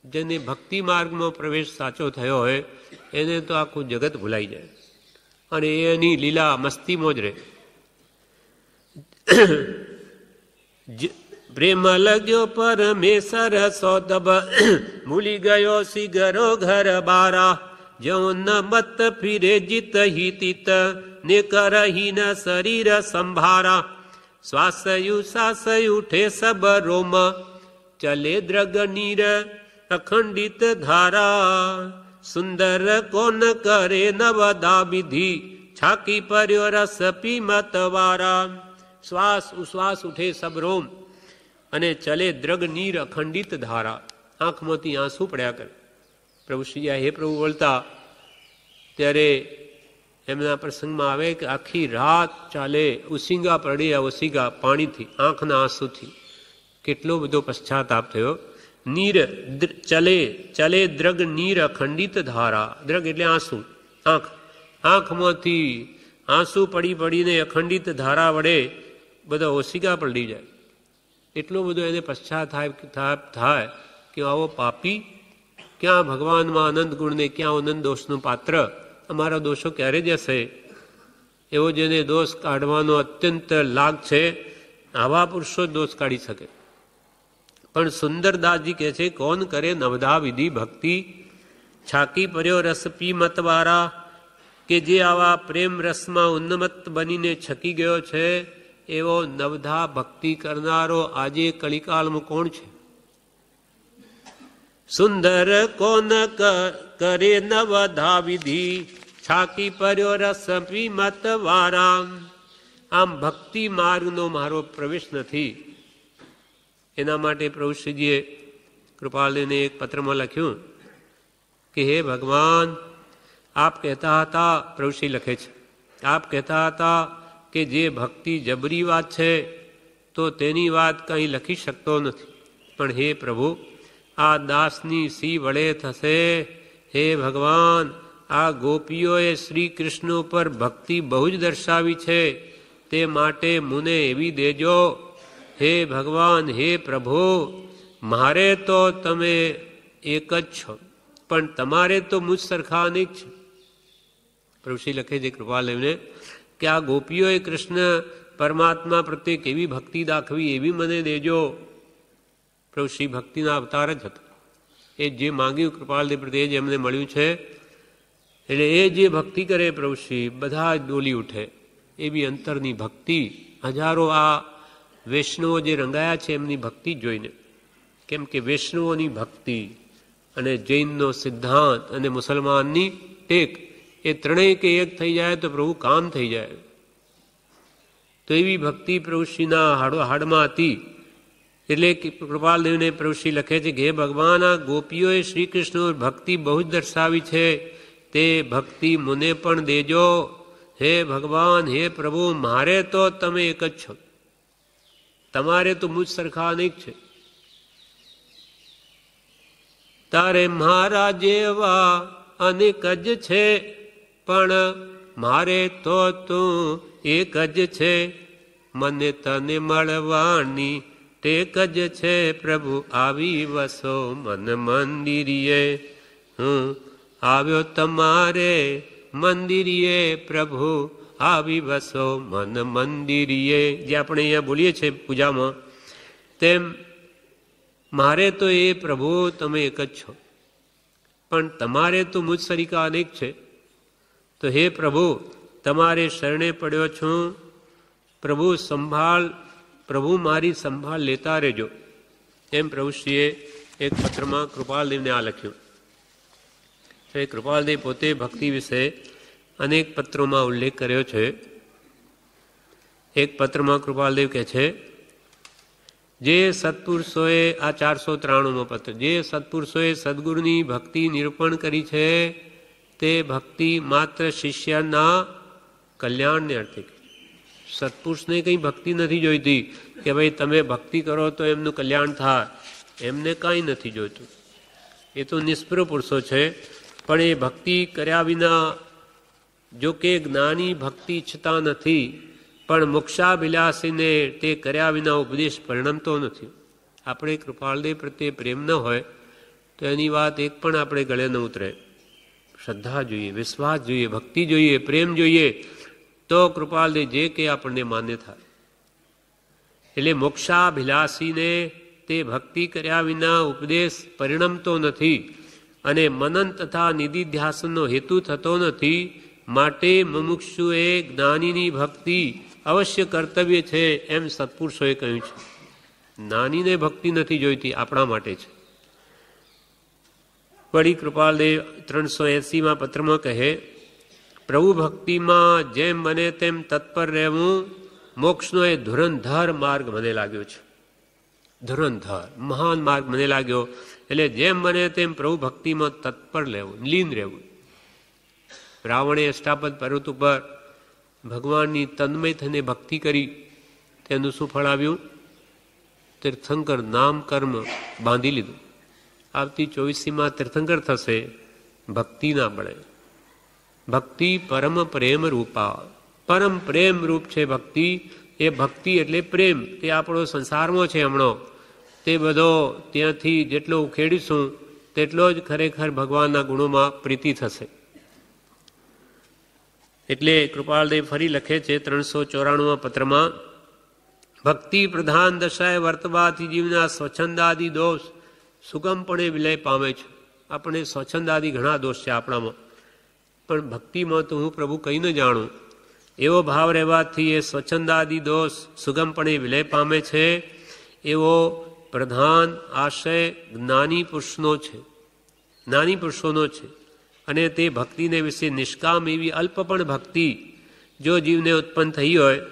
જેને ભક્તિ માર્ગમાં પ્રવેશ સાચો થયો હોય એને તો આખું જગત ભૂલાઈ જાય અને એની લીલા મસ્તીમાં જ રહે. પ્રેમ લગ્યો પરમેશ્વર સો તબ, ભૂલી ગયો શીઘરો ઘર બારા. જો ન મત ફિરે જીત હિ તિત, ને કરહી ન શરીર સંભારા. શ્વાસયુ સાસયુ ઉઠે સબ રોમ, ચલે દ્રગ નીર અખંડિત ધારા. સુંદર કોન કરે નવદા વિધિ, છાકી પર્યો રસ પીમત વારા. શ્વાસ ઉશ્વાસ ઉઠે સબ રોમ અને ચલે દ્રગ નીર અખંડિત ધારા. આંખમાંથી આંસુ પડ્યા કરે. પ્રભુ શ્રી હે પ્રભુ બોલતા ત્યારે એમના પ્રસંગમાં આવે કે આખી રાત ચાલે, ઉસીંગા પડ્યા ઉસીંગા પાણીથી, આંખના આંસુથી. કેટલો બધો પશ્ચાતાપ થયો. નીર ચલે ચલે દ્રગ નીર અખંડિત ધારા. દ્રગ એટલે આંસુ, આંખ, આંખમાંથી આંસુ પડી પડીને અખંડિત ધારા વડે બધા ઓસીગા પલડી જાય. એટલો બધો એને પશ્ચાતાપ થાય કે આવો પાપી ક્યાં ભગવાનમાં આનંદ ગુણને, ક્યાં આનંદ દોષનું પાત્ર. અમારા દોષો ક્યારે જશે? એવો જેને દોષ કાઢવાનો અત્યંત લાગ છે, આવા પુરુષો દોષ કાઢી શકે. પણ સુંદરદાસજી કહે છે, કોણ કરે નવધા વિધિ ભક્તિ, છાકી પર્યો રસ પી મતવારા. કે જે આવા પ્રેમ રસમાં ઉન્મત્ત બનીને છકી ગયો છે, એવો નવધા ભક્તિ કરનારો આજે કલિકાળમાં કોણ છે? સુંદર કોન કરે નવધા વિધિ, છાકી પર્યો રસ પી મતવારા. આમ ભક્તિ માર્ગનો મારો પ્રવેશ નથી. એના માટે પ્રભુશ્રીજીએ કૃપાલને એક પત્રમાં લખ્યું કે હે ભગવાન, આપ કહેતા હતા, પ્રભુશ્રી લખે છે, આપ કહેતા હતા કે જે ભક્તિ જબરી વાત છે તો તેની વાત કંઈ લખી શકતો નથી. પણ હે પ્રભુ, આ દાસની સી વડે થશે. હે ભગવાન, આ ગોપીઓએ શ્રી કૃષ્ણ ઉપર ભક્તિ બહુ જ દર્શાવી છે, તે માટે મુને એવી દેજો. હે ભગવાન, હે પ્રભુ, મારે તો તમે એક જ છો, પણ તમારે તો મુજ સરખા અનેક છે. પ્રભુશ્રી લખે છે કૃપાલદેવને કે આ ગોપીઓએ કૃષ્ણ પરમાત્મા પ્રત્યે કેવી ભક્તિ દાખવી એવી મને દેજો. પ્રભુશ્રી ભક્તિના અવતાર જ હતા. એ જે માંગ્યું કૃપાલદેવ પ્રત્યે જ એમને મળ્યું છે. એટલે એ જે ભક્તિ કરે પ્રભુશ્રી બધા જ ડોલી ઉઠે એવી અંતરની ભક્તિ. હજારો આ વૈષ્ણવો જે રંગાયા છે એમની ભક્તિ જોઈને, કેમ કે વૈષ્ણવોની ભક્તિ અને જૈનનો સિદ્ધાંત અને મુસલમાનની ટેક એ ત્રણેય કે એક થઈ જાય તો પ્રભુ કામ થઈ જાય. તો એવી ભક્તિ પ્રભુશ્રીના હાડમાં હતી. એટલે કૃપાલદેવને પ્રભુશ્રી લખે છે કે હે ભગવાન, આ ગોપીઓએ શ્રી કૃષ્ણ ભક્તિ બહુ જ દર્શાવી છે, તે ભક્તિ મને પણ દેજો. હે ભગવાન, હે પ્રભુ, મારે તો તમે એક જ છો, તમારે તો મુજ સરખા અનેક છે. તારે મારા જેવા અનેક જ છે, પણ મારે તો તું એક જ છે. મને તને મળવાની ટેક જ છે, પ્રભુ આવી વસો મન મંદિરીએ. હું આવ્યો તમારે મંદિરીએ, પ્રભુ આવી વસો મન મંદિરીએ. જે આપણે અહીંયા બોલીએ છીએ પૂજામાં, તેમ મારે તો એ પ્રભુ તમે એક જ છો, પણ તમારે તો મુજ સરીકા અનેક છે. તો હે પ્રભુ, તમારે શરણે પડ્યો છું. પ્રભુ પ્રભુ મારી સંભાળ લેતા રહેજો. એમ પ્રભુશ્રીએ એક પત્રમાં કૃપાલદેવને આ લખ્યું. કૃપાલદેવ પોતે ભક્તિ વિશે અનેક પત્રોમાં ઉલ્લેખ કર્યો છે. એક પત્રમાં કૃપાલદેવ કહે છે, જે સત્પુરુષોએ, આ 493મો પત્ર, જે સત્પુરુષોએ સદગુરુની ભક્તિ નિરૂપણ કરી છે, તે ભક્તિ માત્ર શિષ્યના કલ્યાણને અર્થે. સત્પુરુષને કંઈ ભક્તિ નથી જોઈતી કે ભાઈ તમે ભક્તિ કરો તો એમનું કલ્યાણ થાય, એમને કાંઈ નથી જોઈતું. એ તો નિષ્પૃહ પુરુષો છે. પણ એ ભક્તિ કર્યા વિના, જો કે જ્ઞાની ભક્તિ ઈચ્છતા નથી, પણ મોક્ષાભિલાષીને તે કર્યા વિના ઉપદેશ પરિણમતો નથી. આપણે કૃપાલદેવ પ્રત્યે પ્રેમ ન હોય તો એની વાત એક પણ આપણે ગળે ન ઉતરે. શ્રદ્ધા જોઈએ, વિશ્વાસ જોઈએ, ભક્તિ જોઈએ, પ્રેમ જોઈએ, તો કૃપાલદેવ જે કે આપણને માન્ય થાય. એટલે મોક્ષાભિલાષીને તે ભક્તિ કર્યા વિના ઉપદેશ પરિણમતો નથી અને મનન તથા નિધિધ્યાસનનો હેતુ થતો નથી. માટે મુમુક્ષુએ જ્ઞાનીની ભક્તિ અવશ્ય કર્તવ્ય છે, એમ સત્પુરુષોએ કહ્યું છે. જ્ઞાનીને ભક્તિ નથી જોઈતી, આપણા માટે છે. વળી કૃપાલદેવ 380માં પત્રમાં કહે, પ્રભુ ભક્તિમાં જેમ બને તેમ તત્પર રહેવું મોક્ષનો એ ધુરંધર માર્ગ મને લાગ્યો છે. ધુરંધર મહાન માર્ગ મને લાગ્યો. એટલે જેમ બને તેમ પ્રભુ ભક્તિમાં તત્પર લેવું, લીન રહેવું. રાવણે અષ્ટાપદ પર્વત ઉપર ભગવાનની તન્મય થઈને ભક્તિ કરી, તેનું શું ફળ આવ્યું? તીર્થંકર નામ કર્મ બાંધી લીધું. આવતી 24મીમાં તીર્થંકર થશે, ભક્તિ ના મળે. ભક્તિ પરમ પ્રેમ રૂપા, પરમ પ્રેમ રૂપ છે ભક્તિ. એ ભક્તિ એટલે પ્રેમ. તે આપણો સંસારમાં છે હમણાં, તે બધો ત્યાંથી જેટલો ઉખેડીશું તેટલો જ ખરેખર ભગવાનના ગુણોમાં પ્રીતિ થશે. એટલે કૃપાલદેવ ફરી લખે છે 394માં પત્રમાં, ભક્તિ પ્રધાન દશાએ વર્તવાથી જીવના સ્વચ્છંદાદિ દોષ સુગમપણે વિલય પામે છે. આપણે સ્વચ્છંદાદિ ઘણા દોષ છે આપણામાં, પણ ભક્તિમાં તો હું પ્રભુ કંઈ ન જાણું એવો ભાવ રહેવાથી એ સ્વચ્છંદાદિ દોષ સુગમપણે વિલય પામે છે. એવો પ્રધાન આશય જ્ઞાની પુરુષનો છે, જ્ઞાની પુરુષોનો છે. અને તે ભક્તિને વિશે નિષ્કામ એવી અલ્પ પણ ભક્તિ જો જીવને ઉત્પન્ન થઈ હોય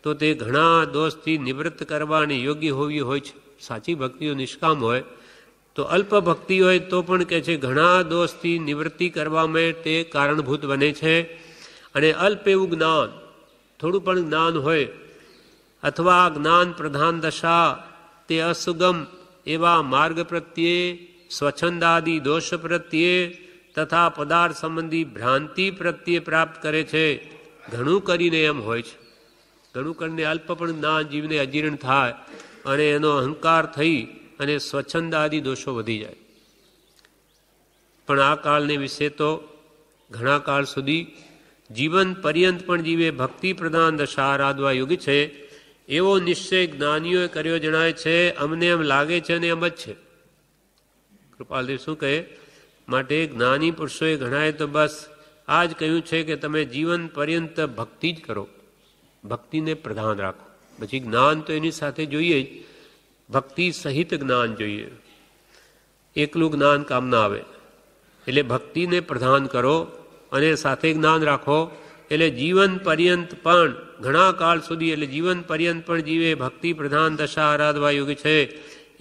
તો તે ઘણા દોષથી નિવૃત્ત કરવાની યોગ્ય હોવી હોય છે. સાચી ભક્તિઓ નિષ્કામ હોય તો અલ્પ ભક્તિ હોય તો પણ કહે છે ઘણા દોષથી નિવૃત્તિ કરવામાં તે કારણભૂત બને છે. અને અલ્પ એવું જ્ઞાન, થોડું પણ જ્ઞાન હોય અથવા જ્ઞાન પ્રધાન દશા, તે અસુગમ એવા માર્ગ પ્રત્યે, સ્વચ્છંદાદિ દોષ પ્રત્યે તથા પદાર્થ સંબંધી ભ્રાંતિ પ્રત્યે પ્રાપ્ત કરે છે. ઘણું કરીને એમ હોય છે, ઘણું કરીને અલ્પ પણ જ્ઞાન જીવને અજીર્ણ થાય અને એનો અહંકાર થઈ અને સ્વચ્છંદ આદિ દોષો વધી જાય. પણ આ કાળને વિશે તો ઘણા કાળ સુધી જીવન પર્યંત પણ જીવે ભક્તિ પ્રધાન દશા આરાધવા યોગ છે એવો નિશ્ચય જ્ઞાનીઓએ કર્યો જણાય છે. અમને એમ લાગે છે અને એમ જ છે. કૃપાલદેવ શું કહે? માટે જ્ઞાની પુરુષોએ ઘણાએ તો બસ આ જ કહ્યું છે કે તમે જીવન પર્યંત ભક્તિ જ કરો, ભક્તિને પ્રધાન રાખો. પછી જ્ઞાન તો એની સાથે જોઈએ જ, ભક્તિ સહિત જ્ઞાન જોઈએ. એકલું જ્ઞાન કામ ના આવે. એટલે ભક્તિને પ્રધાન કરો અને સાથે જ્ઞાન રાખો. એટલે જીવન પર્યંત પણ ઘણા કાળ સુધી, એટલે જીવન પર્યંત પણ જીવે ભક્તિ પ્રધાન દશા આરાધવા યોગ છે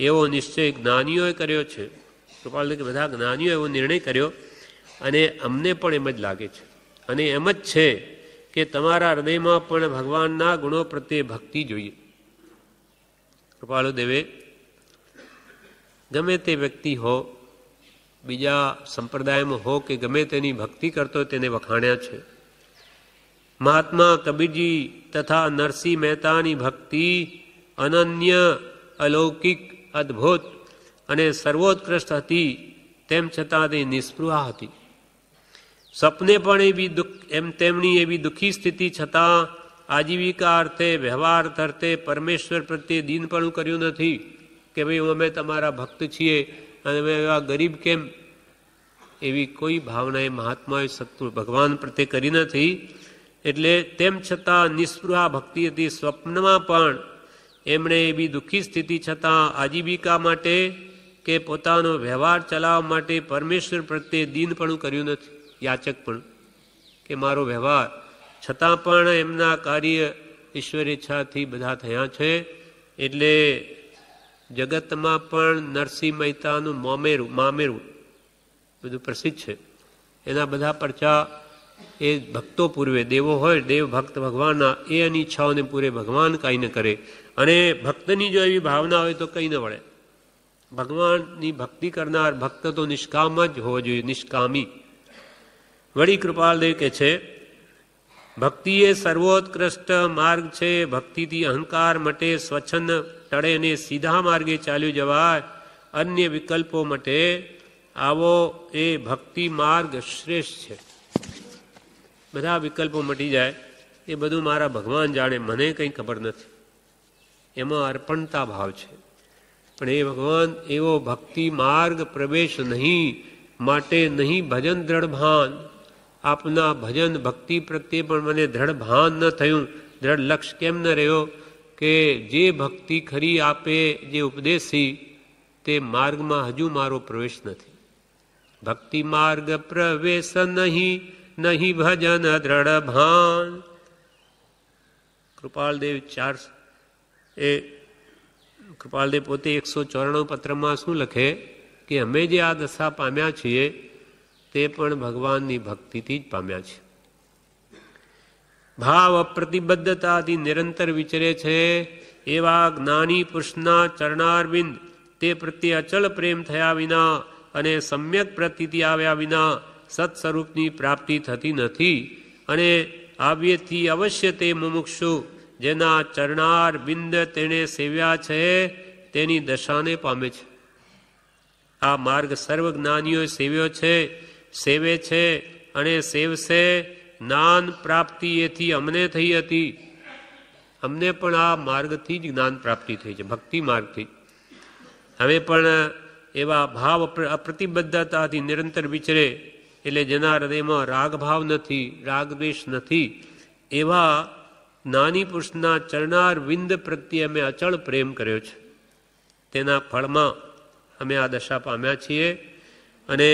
એવો નિશ્ચય જ્ઞાનીઓએ કર્યો છે. કૃપાલ કે બધા જ્ઞાનીઓ એવો નિર્ણય કર્યો અને અમને પણ એમ જ લાગે છે. અને એમ જ છે કે તમારા હૃદયમાં પણ ભગવાનના ગુણો પ્રત્યે ભક્તિ જોઈએ. કૃપાલુ દેવે ગમે તે વ્યક્તિ હો, બીજા સંપ્રદાયમાં હો કે ગમે તેની ભક્તિ કરતો તેને વખાણ્યા છે. મહાત્મા કબીરજી તથા નરસિંહ મહેતાની ભક્તિ અનન્ય, અલૌકિક, અદ્ભુત અને સર્વોત્કૃષ્ટ હતી. તેમ છતાં તે નિસ્પૃહા હતી. સપને પણ એવી તેમની એવી દુઃખી સ્થિતિ છતાં આજીવિકા અર્થે, વ્યવહાર અર્થે પરમેશ્વર પ્રત્યે દીનપણું કર્યું નથી કે ભાઈ અમે તમારા ભક્ત છીએ અને અમે એવા ગરીબ કેમ, એવી કોઈ ભાવના એ મહાત્માએ સત્તુ ભગવાન પ્રત્યે કરી નથી. એટલે તેમ છતાં નિસ્પૃહા ભક્તિ હતી. સ્વપ્નમાં પણ એમણે એવી દુઃખી સ્થિતિ છતાં આજીવિકા માટે કે પોતાનો વ્યવહાર ચલાવવા માટે પરમેશ્વર પ્રત્યે દીનપણું કર્યું નથી, યાચકપણું કે મારો વ્યવહાર, છતાં પણ એમના કાર્ય ઈશ્વર ઈચ્છાથી બધા થયા છે. એટલે જગતમાં પણ નરસિંહ મહેતાનું મામેરું બધું પ્રસિદ્ધ છે. એના બધા પરચા એ ભક્તો પૂર્વે, દેવો હોય, દેવ ભક્ત ભગવાનના, એ એની ઈચ્છાઓને પૂરે ભગવાન કાંઈ ન કરે. અને ભક્તની જો એવી ભાવના હોય તો કંઈ ન વળે. ભગવાનની ભક્તિ કરનાર ભક્ત તો નિષ્કામ જ હોવો જોઈએ, નિષ્કામી. વળી કૃપાલદેવ કે છે ભક્તિ એ સર્વોત્કૃષ્ટ માર્ગ છે. ભક્તિથી અહંકાર મટે, સ્વચ્છંદ ટળે ને સીધા માર્ગે ચાલ્યું જવાય. અન્ય વિકલ્પો મટે. આવો એ ભક્તિ માર્ગ શ્રેષ્ઠ છે. બધા વિકલ્પો મટી જાય. એ બધું મારા ભગવાન જાણે, મને કંઈ ખબર નથી. એમાં અર્પણતા ભાવ છે. પણ એ ભગવાન એવો ભક્તિ માર્ગ પ્રવેશ નહીં, માટે નહીં ભજન દ્રઢ ભાન. આપના ભજન ભક્તિ પ્રત્યે પણ મને દ્રઢ ભાન ન થયું, દ્રઢ લક્ષ્ય કેમ ન રહ્યો કે જે ભક્તિ ખરી આપે જે ઉપદેશી તે માર્ગમાં હજુ મારો પ્રવેશ નથી. ભક્તિ માર્ગ પ્રવેશ નહીં, નહીં ભજન દ્રઢ ભાન. કૃપાલદેવ કૃપાલદેવ પોતે 194 પત્રમાં શું લખે કે અમે જે આ દશા પામ્યા છીએ તે પણ ભગવાનની ભક્તિથી જ પામ્યા છે. ભાવ પ્રતિબદ્ધતાથી નિરંતર વિચરે છે એવા જ્ઞાની પુરુષના ચરણારવિંદ તે પ્રત્યે અચળ પ્રેમ થયા વિના અને સમ્યક પ્રતીતિ આવ્યા વિના સત્સ્વરૂપની પ્રાપ્તિ થતી નથી. અને આવ્યેથી અવશ્ય તે મુમુક્ષુ જેના ચરણાર બિંદ તેણે સેવ્યા છે તેની દશાને પામે છે. આ માર્ગ સર્વજ્ઞાનીઓએ સેવ્યો છે, સેવે છે અને સેવશે. જ્ઞાન પ્રાપ્તિ એથી અમને થઈ હતી. અમને પણ આ માર્ગથી જ જ્ઞાન પ્રાપ્તિ થઈ છે, ભક્તિ માર્ગથી. હવે પણ એવા ભાવ અપ્રતિબદ્ધતાથી નિરંતર વિચરે, એટલે જેના હૃદયમાં રાગભાવ નથી, રાગદ્વેષ નથી, એવા જ્ઞાની પુરુષના ચરણાર વિંદ પ્રત્યે અમે અચળ પ્રેમ કર્યો છે. તેના ફળમાં અમે આ દશા પામ્યા છીએ. અને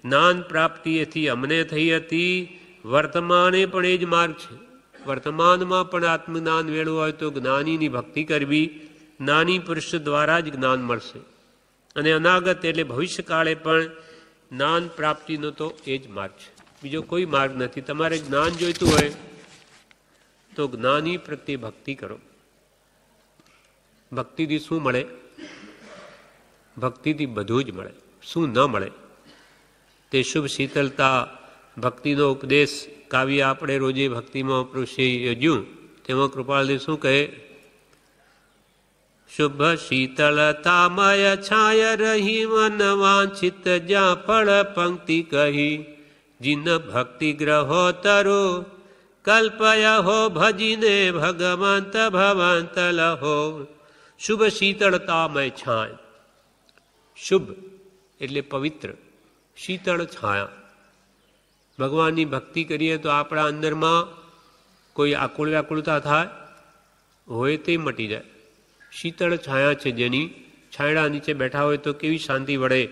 જ્ઞાન પ્રાપ્તિ એથી અમને થઈ હતી. વર્તમાને પણ એ જ માર્ગ છે. વર્તમાનમાં પણ આત્મજ્ઞાન મેળવું હોય તો જ્ઞાનીની ભક્તિ કરવી, જ્ઞાની પુરુષ દ્વારા જ જ્ઞાન મળશે. અને અનાગત એટલે ભવિષ્યકાળે પણ જ્ઞાન પ્રાપ્તિનો તો એ જ માર્ગ છે, બીજો કોઈ માર્ગ નથી. તમારે જ્ઞાન જોઈતું હોય તો જ્ઞાની પ્રત્યે ભક્તિ કરો. ભક્તિથી શું મળે? ભક્તિથી બધું જ મળે. શું ન મળે? તે શુભ શીતળતા ભક્તિનો ઉપદેશ કાવ્ય આપણે રોજે ભક્તિમાં પ્રભુશ્રીએ યોજ્યું તેમાં કૃપાલદેવ શું કહે? શુભ શીતળતામય છાય રહી મન વાંછિત જ્યાં ફળ પંક્તિ કહી જીન ભક્તિ ગ્રહો તરો કલ્પય હો ભજીને ભગવંત ભવંત લહો. શુભ શીતળતામય છાય. શુભ એટલે પવિત્ર, શીતળ છાયા. ભગવાનની ભક્તિ કરીએ તો આપણા અંદરમાં કોઈ આકુળ વ્યાકુળતા થાય હોય તે મટી જાય. શીતળ છાયા છે જેની, છાયડા નીચે બેઠા હોય તો કેવી શાંતિ વળે,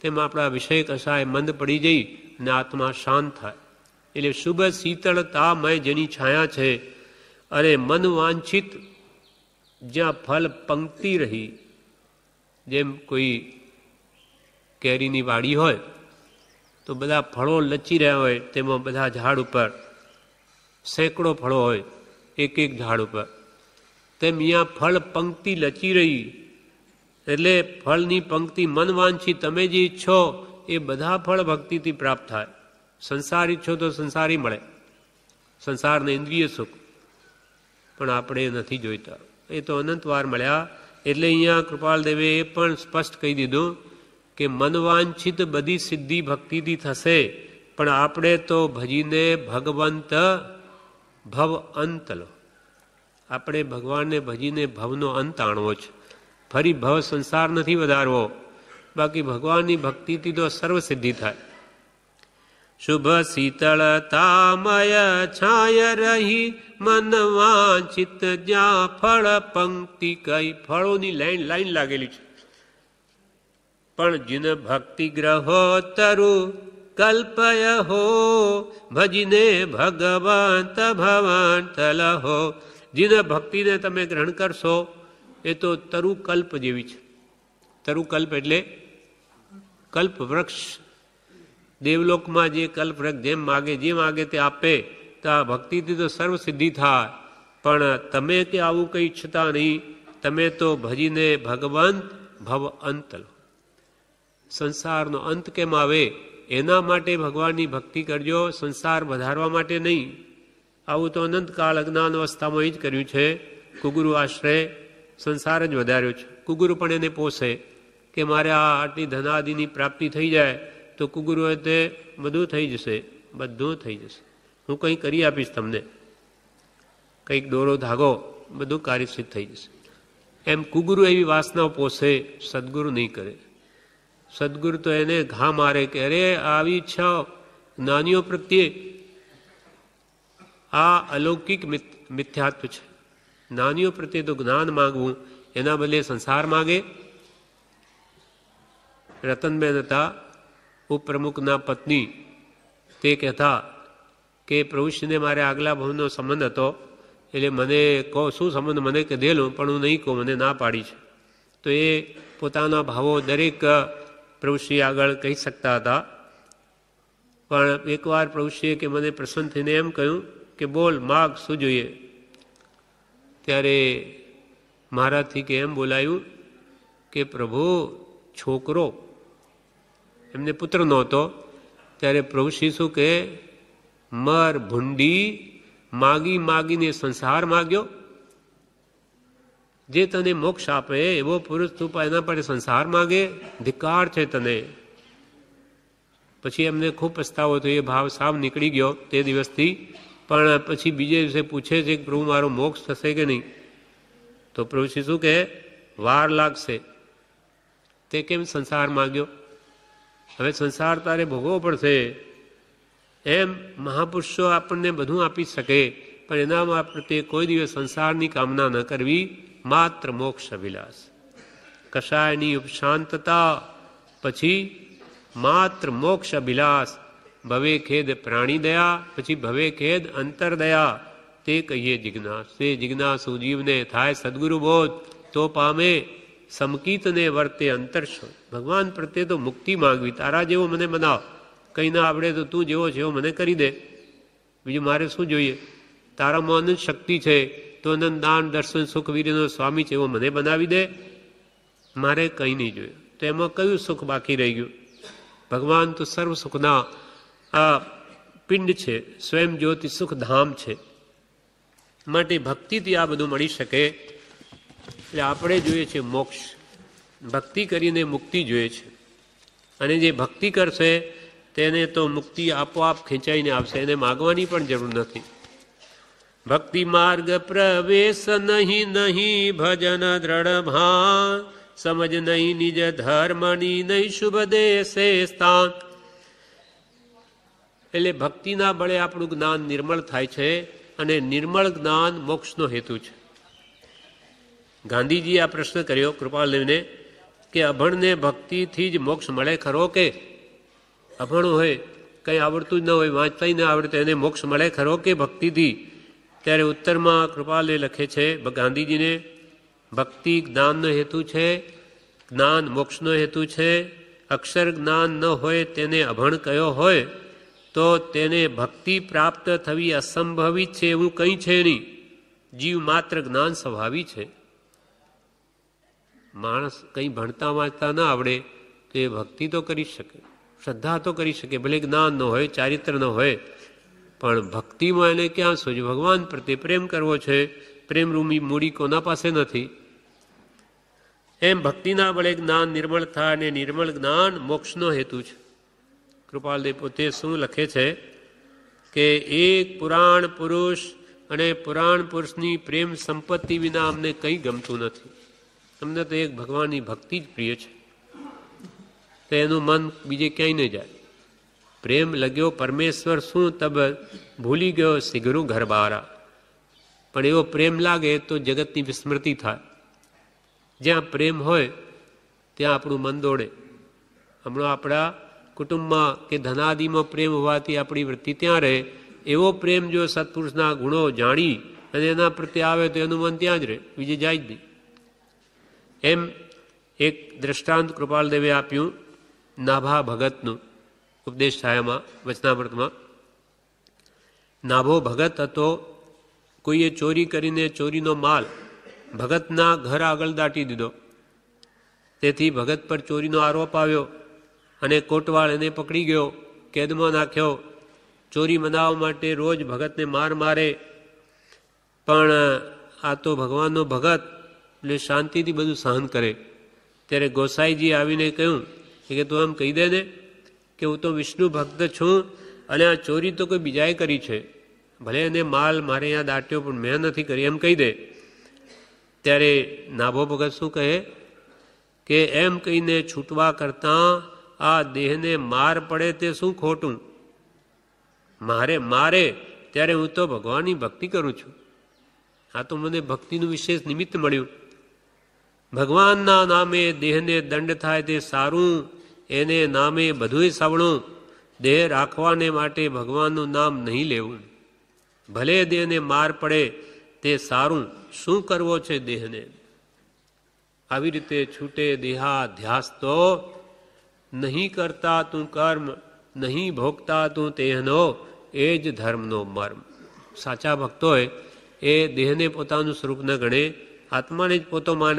તેમાં આપણા વિષય કસાય મંદ પડી જઈ અને આત્મા શાંત થાય. એટલે શુભ શીતળતામય જેની છાયા છે. અને મન વાંછિત જ્યાં ફલ પંક્તિ રહી, જેમ કોઈ કેરીની વાડી હોય તો બધા ફળો લચી રહ્યા હોય, તેમાં બધા ઝાડ ઉપર સેંકડો ફળો હોય એક એક ઝાડ ઉપર, તેમ અહીંયા ફળ પંક્તિ લચી રહી. એટલે ફળની પંક્તિ મન વાંછી તમે જે ઈચ્છો એ બધા ફળ ભક્તિથી પ્રાપ્ત થાય. સંસાર ઈચ્છો તો સંસારી મળે, સંસારને ઇન્દ્રિય સુખ, પણ આપણે નથી જોઈતા. એ તો અનંતવાર મળ્યા. એટલે અહીંયા કૃપાલદેવે એ પણ સ્પષ્ટ કહી દીધું કે મનવાંછિત બધી સિદ્ધિ ભક્તિથી થશે, પણ આપણે તો ભજીને ભગવંત ભવ અંત લો. આપણે ભગવાનને ભજીને ભવનો અંત આણવો છે, ફરી ભવ સંસાર નથી વધારવો. બાકી ભગવાનની ભક્તિથી તો સર્વ સિદ્ધિ થાય. શુભ શીતળતામય છાય રહી મન વાંછિત જ્યાં ફળ પંક્તિ કઈ. ફળોની લાઈન લાગેલી છે, પણ જીન ભક્તિ ગ્રહો તરુ કલ્પય હો ભજીને ભગવંત ભવંત લહો. જીન ભક્તિને તમે ગ્રહણ કરશો એ તો તરુ કલ્પ જેવી છે. તરુ કલ્પ એટલે કલ્પ વૃક્ષ. દેવલોકમાં જે કલ્પ વૃક્ષ જેમ માગે જે માગે તે આપે, તો આ ભક્તિથી તો સર્વ સિદ્ધિ થાય. પણ તમે કે આવું કંઈ ઈચ્છતા નહીં, તમે તો ભજીને ભગવંત ભવ અંત લો. સંસારનો અંત કેમ આવે એના માટે ભગવાનની ભક્તિ કરજો, સંસાર વધારવા માટે નહીં. આવું તો અનંતકાળ અજ્ઞાન અવસ્થામાં જ કર્યું છે. કુગુરુ આશ્રય સંસાર જ વધાર્યો છે. કુગુરુ પણ એને પોષે કે મારે આ આટલી ધનાદિની પ્રાપ્તિ થઈ જાય તો કુગુરુ તે બધું થઈ જશે, બધું થઈ જશે, હું કંઈ કરી આપીશ તમને, કંઈક દોરો ધાગો, બધું કાર્યસિદ્ધ થઈ જશે. એમ કુગુરુ એવી વાસનાઓ પોષે, સદગુરુ નહીં કરે. સદગુરુ તો એને ઘા મારે કે અરે આવી ઈચ્છા જ્ઞાનીઓ પ્રત્યે આ અલૌકિક મિથ્યાત્વ છે. જ્ઞાનીઓ પ્રત્યે તો જ્ઞાન માગવું, એના બદલે સંસાર માગે. રતનબેન હતા ઉપપ્રમુખના પત્ની, તે કહેતા કે પ્રભુશ્રીને મારે આગલા ભવનો સંબંધ હતો, એટલે મને કહો શું સંબંધ, મને કહેલું પણ હું નહીં કહું, મને ના પાડી છે. તો એ પોતાના ભાવો દરેક પ્રભુશ્રી આગળ કહી શકતા હતા. પણ એકવાર પ્રભુશ્રીએ કે મને પ્રસન્ન થઈને એમ કહ્યું કે બોલ માગ શું જોઈએ. ત્યારે મારાથી કે એમ બોલાયું કે પ્રભુ છોકરો, એમને પુત્ર નહોતો. ત્યારે પ્રભુશ્રી શું કહે, મર ભૂંડી માગી માગીને સંસાર માગ્યો, જે તને મોક્ષ આપે એવો પુરુષ તું એના પર સંસાર માગે, ધિક્કાર છે તને. પછી એમને ખૂબ પસ્તાવો થયો, એ ભાવ સાવ નીકળી ગયો તે દિવસથી. પણ પછી બીજે દિવસે પૂછે છે કે પ્રભુ મારો મોક્ષ થશે કે નહીં. તો પ્રભુશ્રી શું કહે, વાર લાગશે. તે કેમ સંસાર માગ્યો, હવે સંસાર તારે ભોગવવો પડશે. એમ મહાપુરુષો આપણને બધું આપી શકે, પણ એનામાં પ્રત્યે કોઈ દિવસ સંસારની કામના ન કરવી, માત્ર મોક્ષ અભિલાષ. કષાયની ઉપશાંતતા, પછી માત્ર મોક્ષ અભિલાષ. ભવે ખેદ પ્રાણી દયા, પછી ભવે ખેદ અંતર દયા, તે કહીએ જિજ્ઞાસ. તે જિજ્ઞાસુ જીવને થાય સદગુરુ બોધ, તો પામે સમકીતને વર્તે અંતરશો. ભગવાન પ્રત્યે તો મુક્તિ માંગવી, તારા જેવો મને બનાવ, કંઈ ના આવડે તો તું જેવો છે એવો મને કરી દે, બીજું મારે શું જોઈએ. તારામાં અનંત શક્તિ છે તો અનંત દાન દર્શન સુખ વીર્યનો સ્વામી છે એવો મને બનાવી દે, મારે કંઈ નહીં જોયું. તો એમાં કયું સુખ બાકી રહી ગયું? ભગવાન તો સર્વ સુખના આ પિંડ છે, સ્વયં જ્યોતિ સુખધામ છે. માટે ભક્તિથી આ બધું મળી શકે. એટલે આપણે જોઈએ છે મોક્ષ, ભક્તિ કરીને મુક્તિ જોઈએ છે. અને જે ભક્તિ કરશે તેને તો મુક્તિ આપોઆપ ખેંચાઈને આવશે, એને માગવાની પણ જરૂર નથી. ભક્તિ માર્ગ પ્રવેશ નહીં નહીં ભજન દ્રઢ ભાન, સમજ નહીં નિજ ધર્મની નહીં શુભ દેશે સ્થાન. એટલે ભક્તિના બળે આપણું જ્ઞાન નિર્મળ થાય છે, અને નિર્મળ જ્ઞાન મોક્ષનો હેતુ છે. ગાંધીજીએ આ પ્રશ્ન કર્યો કૃપાલદેવને કે અભણને ભક્તિથી જ મોક્ષ મળે ખરો? કે અભણ હોય, કંઈ આવડતું જ ન હોય, વાંચતા ન આવડે, એને મોક્ષ મળે ખરો કે ભક્તિથી? ત્યારે ઉત્તરમાં કૃપાલદેવ લખે છે ગાંધીજીને, ભક્તિ જ્ઞાનનો હેતુ છે, જ્ઞાન મોક્ષનો હેતુ છે. અક્ષર જ્ઞાન ન હોય તેને અભણ કયો હોય તો તેને ભક્તિ પ્રાપ્ત થવી અસંભવિત છે એવું કંઈ છે નહીં. જીવ માત્ર જ્ઞાન સ્વભાવી છે. માણસ કંઈ ભણતા વાંચતા ન આવડે તો એ ભક્તિ તો કરી શકે, શ્રદ્ધા તો કરી શકે, ભલે જ્ઞાન ન હોય, ચારિત્ર ન હોય, પણ ભક્તિમાં એને ક્યાં સોજો? ભગવાન પ્રત્યે પ્રેમ કરવો છે. પ્રેમરૂપી મૂડી કોના પાસે નથી? એમ ભક્તિના બળે જ્ઞાન નિર્મળ થાય, અને નિર્મળ જ્ઞાન મોક્ષનો હેતુ છે. કૃપાલદેવ પોતે શું લખે છે કે એક પુરાણ પુરુષ અને પુરાણ પુરુષની પ્રેમ સંપત્તિ વિના અમને કંઈ ગમતું નથી. અમને તો એક ભગવાનની ભક્તિ જ પ્રિય છે, તો એનું મન બીજે ક્યાંય નહીં જાય. પ્રેમ લગ્યો પરમેશ્વર શું તબ ભૂલી ગયો શીઘ્રું ઘર બારા. પણ એવો પ્રેમ લાગે તો જગતની વિસ્મૃતિ થાય. જ્યાં પ્રેમ હોય ત્યાં આપણું મન દોડે. હમણાં આપણા કુટુંબમાં કે ધનાદિમાં પ્રેમ હોવાથી આપણી વૃત્તિ ત્યાં રહે. એવો પ્રેમ જો સત્પુરુષના ગુણો જાણી અને એના પ્રત્યે આવે તો એનું મન ત્યાં જ રહે, બીજે જાય જ નહીં. એમ એક દ્રષ્ટાંત કૃપાલદેવે આપ્યું નાભા ભગતનું ઉપદેશ છાયામાં વચનામૃતમાં. નાભો ભગત હતો. કોઈએ ચોરી કરીને ચોરીનો માલ ભગતના ઘર આગળ દાટી દીધો. તેથી ભગત પર ચોરીનો આરોપ આવ્યો અને કોટવાળ એને પકડી ગયો, કેદમાં નાખ્યો. ચોરી મનાવવા માટે રોજ ભગતને માર મારે, પણ આ તો ભગવાનનો ભગત એટલે શાંતિથી બધું સહન કરે. ત્યારે ગોસાઈજી આવીને કહ્યું કે તું એમ કહી દે ને કે હું તો વિષ્ણુ ભક્ત છું અને આ ચોરી તો કોઈ બીજાએ કરી છે, ભલે એને માલ મારે અહીંયા દાટ્યો પણ મેં નથી કરી, એમ કહી દે. ત્યારે નાભો ભગત શું કહે કે એમ કહીને છૂટવા કરતાં આ દેહને માર પડે તે શું ખોટું? મારે ત્યારે હું તો ભગવાનની ભક્તિ કરું છું. આ તો મને ભક્તિનું વિશેષ નિમિત્ત મળ્યું. ભગવાનના નામે દેહને દંડ થાય તે સારું, એને નામે બધુંય સવણું. દેહ રાખવાને માટે ભગવાનનું નામ નહીં લેવું. ભલે દેહને માર પડે તે સારું, શું કરવો છે દેહને? આવી રીતે છૂટે દેહાધ્યાસ તો નહીં કરતા તું કર્મ, નહીં ભોગતા તું તેહનો, એ જ ધર્મનો મર્મ. સાચા ભક્તોએ એ દેહને પોતાનું સ્વરૂપ ન ગણે, આત્માને જ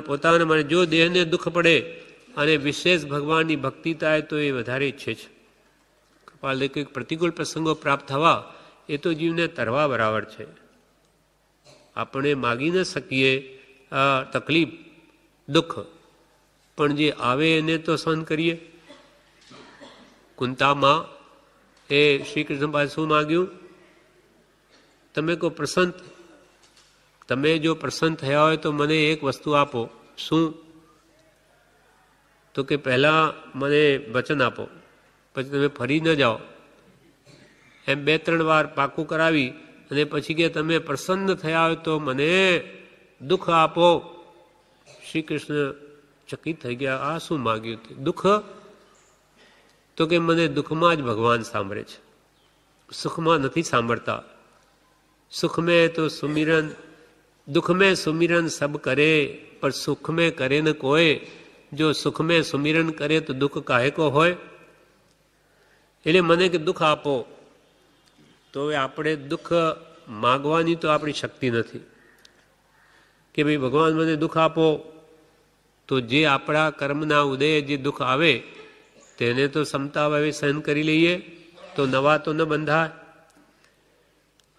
પોતાને માને. જો દેહને દુઃખ પડે અને વિશેષ ભગવાનની ભક્તિ થાય તો એ વધારે ઈચ્છે છે. કૃપાલ કંઈક પ્રતિકૂળ પ્રસંગો પ્રાપ્ત થવા એ તો જીવને તરવા બરાબર છે. આપણે માગી ન શકીએ આ તકલીફ દુઃખ, પણ જે આવે એને તો સહન કરીએ. કુંતામાં એ શ્રી કૃષ્ણ પાસે શું માગ્યું? તમે કહો પ્રસન્ન, તમે જો પ્રસન્ન થયા હોય તો મને એક વસ્તુ આપો. શું? તો કે પહેલાં મને વચન આપો, પછી તમે ફરી ન જાઓ. એમ 2-3 વાર પાકું કરાવી અને પછી કે તમે પ્રસન્ન થયા હોય તો મને દુઃખ આપો. શ્રી કૃષ્ણ ચકિત થઈ ગયા, આ શું માગ્યું? દુઃખ? તો કે મને દુઃખમાં જ ભગવાન સાંભળે છે, સુખમાં નથી સાંભળતા. સુખ મેં તો સુમિરન, દુઃખ મેં સુમિરન સબ કરે, પણ સુખ મેં કરે ન કોઈ. જો સુખ મેં સુમિરન કરે તો દુઃખ કાહે કો હોય? એટલે મને કે દુઃખ આપો. તો આપણે દુઃખ માગવાની તો આપણી શક્તિ નથી કે ભાઈ ભગવાન મને દુઃખ આપો. તો જે આપણા કર્મના ઉદયે જે દુઃખ આવે તેને તો સમતા ભાવે સહન કરી લઈએ તો નવા તો ન બંધાય,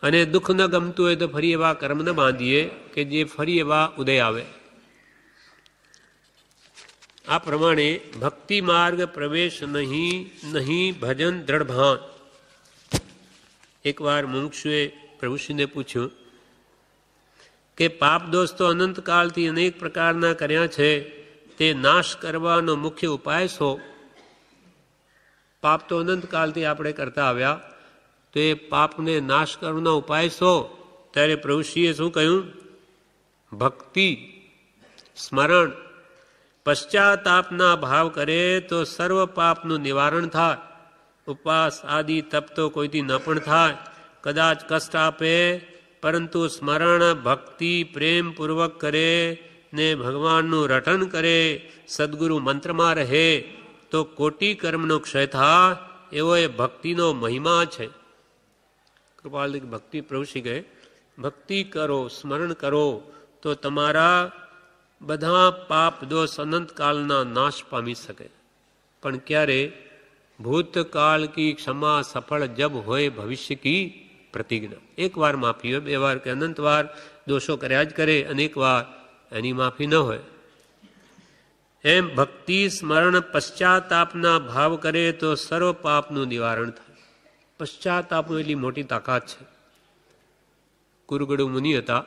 અને દુઃખ ન ગમતું હોય તો ફરી એવા કર્મ ન બાંધીએ કે જે ફરી એવા ઉદય આવે. આ પ્રમાણે ભક્તિ માર્ગ પ્રવેશ નહીં ભજન દ્રઢભાન. એકવાર મુમુક્ષુએ પ્રભુશ્રીને પૂછ્યું કે પાપ દોષ તો અનંતકાળથી અનેક પ્રકારના કર્યા છે, તે નાશ કરવાનો મુખ્ય ઉપાય શો? પાપ તો અનંતકાળથી આપણે કરતા આવ્યા, તો એ પાપને નાશ કરવાનો ઉપાય શો? ત્યારે પ્રભુશ્રીએ શું કહ્યું? ભક્તિ, સ્મરણ, પશ્ચાતાપના ભાવ કરે તો સર્વ પાપનું નિવારણ થાય. ઉપવાસ આદિ તપ તો કોઈથી ન પણ થાય, કદાચ કષ્ટ આપે, પરંતુ સ્મરણ ભક્તિ પ્રેમપૂર્વક કરે ને ભગવાનનું રટન કરે, સદગુરુ મંત્રમાં રહે તો કોટી કર્મનો ક્ષય થાય. એવો એ ભક્તિનો મહિમા છે. કૃપાલ ભક્તિ પ્રભુશ્રી કહે ભક્તિ કરો, સ્મરણ કરો તો તમારા બધા પાપ દોષ અનંતકાળના નાશ પામી શકે. પણ ક્યારે? ભૂતકાળ કી ક્ષમા સફળ જબ હોય ભવિષ્ય કી પ્રતિજ્ઞા. એક વાર માફી હોય, બે વાર કે અનંત વાર દોષો કર્યા જ કરે, અનેક વાર એની માફી ન હોય. એમ ભક્તિ સ્મરણ પશ્ચાતાપના ભાવ કરે તો સર્વ પાપનું નિવારણ થાય. પશ્ચાતાપનું એટલી મોટી તાકાત છે. કુરુગડુ મુનિ હતા,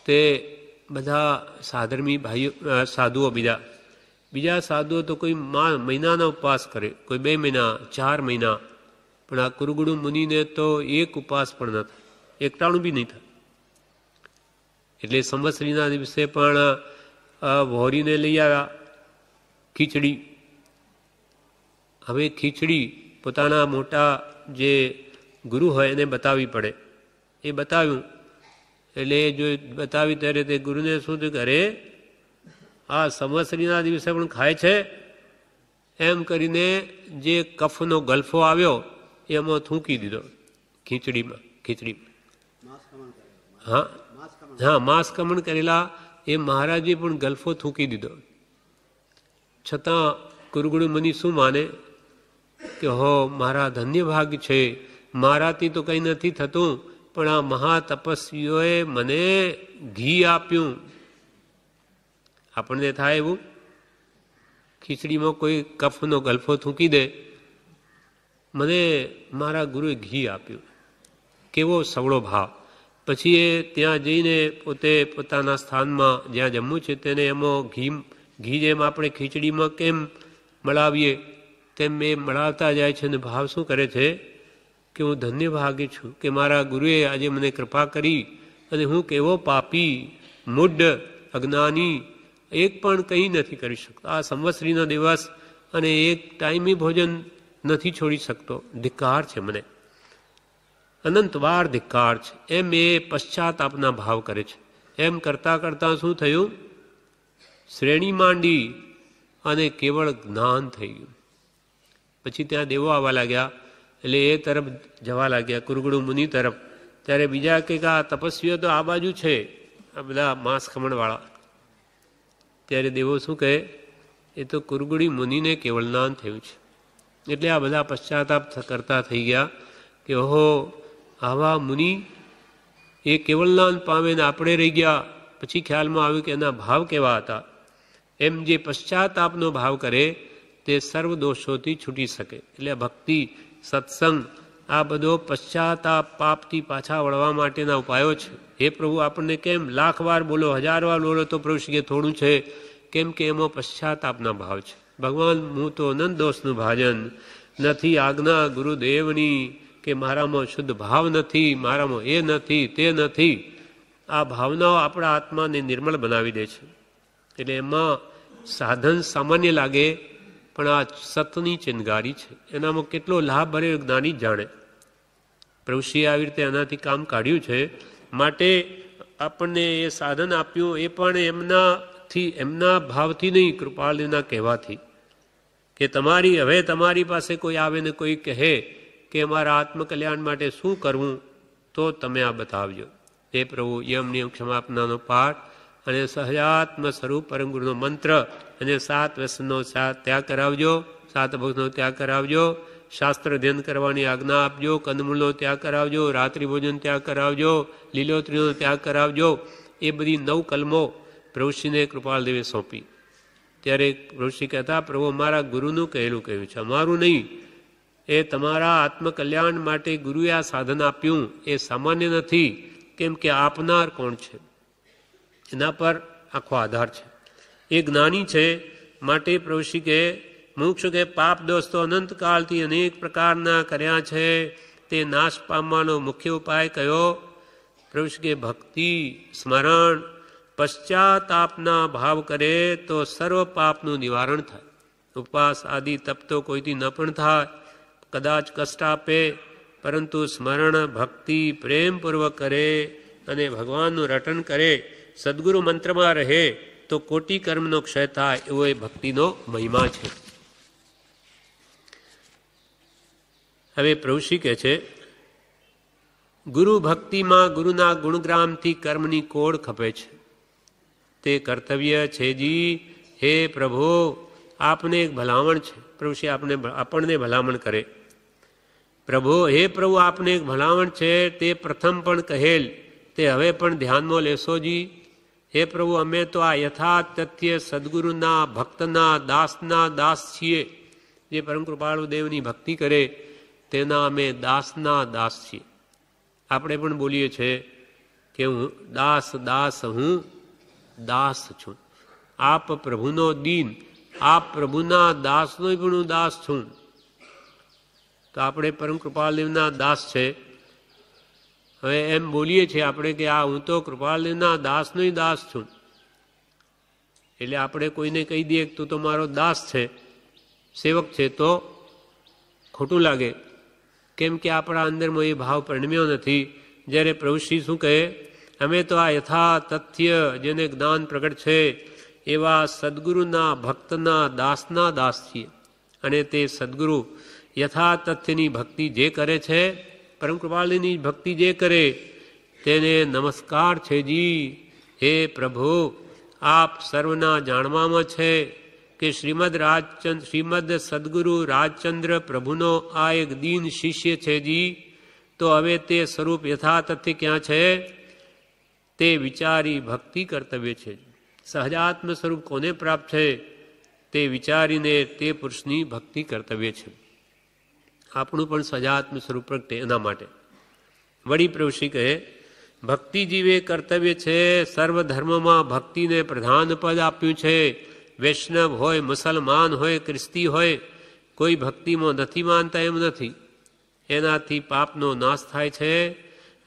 તે બધા સાધર્મી ભાઈઓ સાધુઓ, બીજા સાધુઓ તો કોઈ મહિનાના ઉપવાસ કરે, કોઈ 2 મહિના 4 મહિના, પણ આ કુરુગડુ મુનિને તો એક ઉપવાસ પણ ન થાય, એકટાણું બી નહીં થાય. એટલે સંવત્સરીના દિવસે પણ વહોરીને લઈ આવ્યા ખીચડી. હવે ખીચડી પોતાના મોટા જે ગુરુ હોય એને બતાવવી પડે. એ બતાવ્યું એટલે જો બતાવી ત્યારે તે ગુરુને શું થયું કે અરે આ સંવત્સરીના દિવસે પણ ખાય છે, એમ કરીને જે કફનો ગલ્ફો આવ્યો એમાં થૂંકી દીધો ખીચડીમાં. હા, માંસ કમણ કરેલા એ મહારાજે પણ ગલ્ફો થૂંકી દીધો. છતાં કુરુગડુ મુનિ શું માને કે હો મારા ધન્ય ભાગ છે, મારાથી તો કંઈ નથી થતું, પણ આ મહાતપસ્વીઓએ મને ઘી આપ્યું. આપણને થાય એવું? ખીચડીમાં કોઈ કફનો ગલ્ફો થૂંકી દે, મને મારા ગુરુએ ઘી આપ્યું. કેવો સવળો ભાવ. પછી એ ત્યાં જઈને પોતે પોતાના સ્થાનમાં જ્યાં જમવું છે તેને એમાં ઘી જેમ આપણે ખીચડીમાં કેમ મળાવીએ તેમ એ મળાવતા જાય છે. અને ભાવ શું કરે છે કે હું ધન્ય ભાગી છું કે મારા ગુરુએ આજે મને કૃપા કરી, અને હું કેવો પાપી, મૂઢ, અજ્ઞાની, એક પણ કંઈ નથી કરી શકતો. આ સંવત્સરીનો દિવસ અને એક ટાઈમી ભોજન નથી છોડી શકતો. ધિક્કાર છે મને, અનંતવાર ધિક્કાર છે. એમ એ પશ્ચાતાપના ભાવ કરે છે. એમ કરતાં કરતાં શું થયું? શ્રેણી માંડી અને કેવળ જ્ઞાન થઈ ગયું. પછી ત્યાં દેવો આવવા લાગ્યા, એટલે એ તરફ જવા લાગ્યા, કુરુગડુ મુનિ તરફ. ત્યારે બીજા કંઈક આ તપસ્વીઓ તો આ બાજુ છે, આ બધા માંસ ખમણવાળા. ત્યારે દેવો શું કહે? એ તો કુરુગડી મુનિને કેવળ જ્ઞાન થયું છે. એટલે આ બધા પશ્ચાતાપ કરતા થઈ ગયા કે ઓહો આવા મુનિ એ કેવળ જ્ઞાન પામે ને આપણે રહી ગયા. પછી ખ્યાલમાં આવ્યું કે એના ભાવ કેવા હતા. એમ જે પશ્ચાતાપનો ભાવ કરે તે સર્વ દોષોથી છૂટી શકે. એટલે ભક્તિ, સત્સંગ આ બધો પશ્ચાતાપ પાપથી પાછા વળવા માટેના ઉપાયો છે. હે પ્રભુ આપણને કેમ 1,00,000 વાર બોલો, 1000 વાર બોલો તો પ્રભુ શ્રીએ થોડું છે, કેમ કે એમાં પશ્ચાતાપના ભાવ છે. ભગવાન હું તો અનંત દોષનું ભાજન નથી, આજ્ઞા ગુરુદેવની કે મારામાં શુદ્ધ ભાવ નથી, મારામાં એ નથી તે નથી. આ ભાવનાઓ આપણા આત્માને નિર્મળ બનાવી દે છે. એટલે એમાં સાધન સામાન્ય લાગે, પણ આ સતની ચિનગારી છે. એનામાં કેટલો લાભ ભરે જ્ઞાની જ જાણે. પ્રભુશ્રીએ આવી રીતે એનાથી કામ કાઢ્યું છે. માટે આપણને એ સાધન આપ્યું એ પણ એમના ભાવથી નહીં, કૃપાળુના કહેવાથી કે હવે તમારી પાસે કોઈ આવે ને કોઈ કહે કે અમારા આત્મકલ્યાણ માટે શું કરવું, તો તમે આ બતાવજો. હે પ્રભુ યમ નિયમ ક્ષમાપનાનો પાઠ અને સહજાત્મ સ્વરૂપ પરમ ગુરુનો મંત્ર અને 7 વ્યસનનો ત્યાગ કરાવજો, 7 ભોગનો ત્યાગ કરાવજો, શાસ્ત્ર અધ્યયન કરવાની આજ્ઞા આપજો, કંદમૂળનો ત્યાગ કરાવજો, રાત્રિ ભોજન ત્યાગ કરાવજો, લીલોતરીનો ત્યાગ કરાવજો. એ બધી 9 કલમો પ્રભુશ્રીને કૃપાલદેવે સોંપી. ત્યારે પ્રભુશ્રી કહેતા, પ્રભુ મારા ગુરુનું કહેલું કહ્યું છે, અમારું નહીં. એ તમારા આત્મકલ્યાણ માટે ગુરુએ આ સાધન આપ્યું, એ સામાન્ય નથી. કેમ કે આપનાર કોણ છે એના પર આખો આધાર છે. એ જ્ઞાની છે. માટે પ્રભુશ્રી કે મોક્ષ કે પાપ દોસ્તો અનંતકાળથી અનેક પ્રકારના કર્યા છે, તે નાશ પામવાનો મુખ્ય ઉપાય કયો? પ્રભુશ્રી કે ભક્તિ, સ્મરણ, પશ્ચાતાપના ભાવ કરે તો સર્વ પાપનું નિવારણ થાય. ઉપવાસ આદિ તપ તો કોઈથી ન પણ થાય, કદાચ કષ્ટ આપે, પરંતુ સ્મરણ ભક્તિ પ્રેમપૂર્વક કરે અને ભગવાનનું રટન કરે, સદગુરુ મંત્રમાં રહે તો કોટી કર્મનો ક્ષય થાય. એવો એ ભક્તિનો મહિમા છે. હવે પ્રભુશ્રી કહે છે, ગુરુ ભક્તિમાં ગુરુના ગુણગ્રામથી કર્મની કોડ ખપે છે. તે કર્તવ્ય છે જી. હે પ્રભુ, આપને એક ભલામણ છે. પ્રભુશ્રી આપણને ભલામણ કરે. પ્રભુ, હે પ્રભુ, આપને એક ભલામણ છે. તે પ્રથમ પણ કહેલ, તે હવે પણ ધ્યાનમાં લેશો જી. હે પ્રભુ, અમે તો આ યથાર્થ તથ્ય સદગુરુના ભક્તના દાસના દાસ છીએ. જે પરમ કૃપાળુ દેવની ભક્તિ કરે તેના અમે દાસના દાસ છીએ. આપણે પણ બોલીએ છીએ કે હું દાસ હું દાસ છું. આપ પ્રભુનો દીન, આપ પ્રભુના દાસનો પણ હું દાસ છું. તો આપણે પરમ કૃપાલદેવના દાસ છે. હવે એમ બોલીએ છીએ આપણે કે આ હું તો કૃપાલદેવના દાસનો દાસ છું. એટલે આપણે કોઈને કહી દઈએ કે તું તો મારો દાસ છે, સેવક છે, તો ખોટું લાગે. કેમ કે આપણા અંદરમાં એ ભાવ પરિણમ્યો નથી. જ્યારે પ્રભુશ્રી શું કહે, અમે તો આ યથા તથ્ય જેને જ્ઞાન પ્રગટ છે એવા સદગુરુના ભક્તના દાસના દાસ છીએ. અને તે સદગુરુ યથા તથ્યની ભક્તિ જે કરે છે, પરમ કૃપાળુની ભક્તિ જે કરે તેને નમસ્કાર છે જી. હે પ્રભુ, આપ સર્વના જાણવામાં છે કે શ્રીમદ સદગુરુ રાજચંદ્ર પ્રભુનો આ એક દીન શિષ્ય છે જી. તો હવે તે સ્વરૂપ યથાતથ્ય ક્યાં છે તે વિચારી ભક્તિ કર્તવ્ય છે. સહજાત્મ સ્વરૂપ કોને પ્રાપ્ત છે તે વિચારીને તે પુરુષની ભક્તિ કર્તવ્ય છે. આપણું પણ સહજાત્મ સ્વરૂપ પ્રગટે એના માટે. વળી પ્રભુશ્રી કહે, ભક્તિ જીવે કર્તવ્ય છે. સર્વ ધર્મમાં ભક્તિને પ્રધાન પદ આપ્યું છે. વૈષ્ણવ હોય, મુસલમાન હોય, ખ્રિસ્તી હોય, કોઈ ભક્તિમાં નથી માનતા એમ નથી. એનાથી પાપનો નાશ થાય છે.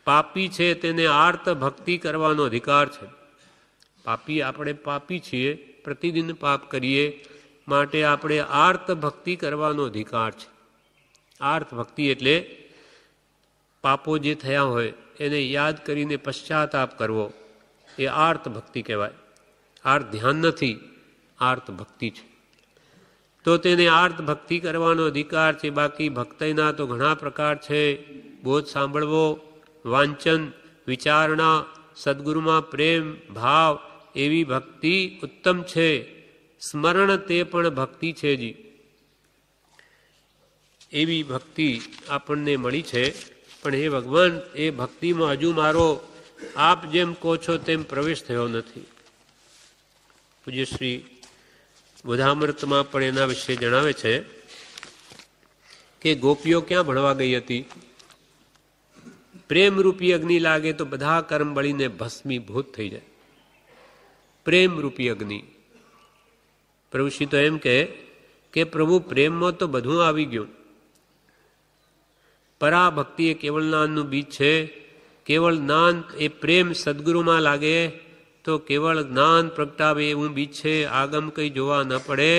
પાપી છે તેને આર્ત ભક્તિ કરવાનો અધિકાર છે. આપણે પાપી છીએ, પ્રતિદિન પાપ કરીએ, માટે આપણે આર્ત ભક્તિ કરવાનો અધિકાર છે. આર્ત ભક્તિ એટલે પાપો જે થયા હોય એને યાદ કરીને પશ્ચાતાપ કરવો, એ આર્ત ભક્તિ કહેવાય. આર્ત ધ્યાન નથી, આર્ત ભક્તિ છે. તો તેને આર્ત ભક્તિ કરવાનો અધિકાર છે. બાકી ભક્તિના તો ઘણા પ્રકાર છે. બોધ સાંભળવો, વાંચન, વિચારણા, સદગુરુમાં પ્રેમ ભાવ, એવી ભક્તિ ઉત્તમ છે. સ્મરણ તે પણ ભક્તિ છે જી. એવી ભક્તિ આપણને મળી છે. પણ હે ભગવાન, એ ભક્તિમાં હજુ મારો આપ જેમ કહો છો તેમ પ્રવેશ થયો નથી. પૂજ્ય શ્રી બોધામૃતમાં પણ એના વિશે જણાવે છે કે ગોપીઓ ક્યાં ભણવા ગઈ હતી. પ્રેમરૂપી અગ્નિ લાગે તો બધા કર્મ બળીને ભસ્મીભૂત થઈ જાય. પ્રેમરૂપી અગ્નિ. પ્રભુશ્રી તો એમ કે પ્રભુ પ્રેમમાં તો બધું આવી ગયું. પરાભક્તિ એ કેવળ જ્ઞાનનું બીજ છે. કેવળ જ્ઞાન એ પ્રેમ સદગુરુમાં લાગે તો કેવળ જ્ઞાન પ્રગટાવે એવું બીજ છે. આગમ કંઈ જોવા ન પડે.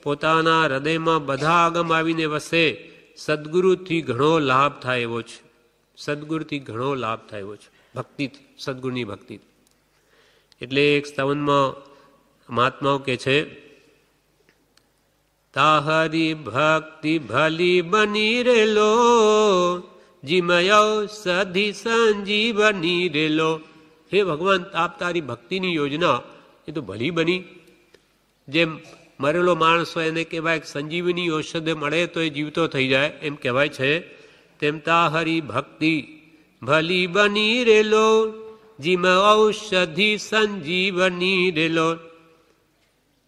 પોતાના હૃદયમાં બધા આગમ આવીને વસે. સદગુરુથી ઘણો લાભ થાય એવો છે. સદગુરુથી ઘણો લાભ થાય એવો છે. ભક્તિથી, સદગુરુની ભક્તિથી. એટલે એક સ્તવનમાં મહાત્માઓ કહે છે, તાહરી ભક્તિ ભલી બની રેલો, જીમયો સધી સંજીવની રેલો. હે ભગવાન, આપ તારી ભક્તિની યોજના એ તો ભલી બની. જેમ મરેલો માણસ હોય એને કહેવાય સંજીવની ઔષધ મળે તો એ જીવતો થઈ જાય એમ કહેવાય છે. તેમ તા હરી ભક્તિ ભલી બની રેલો, જીમ ઔષધિ સંજીવની રેલો.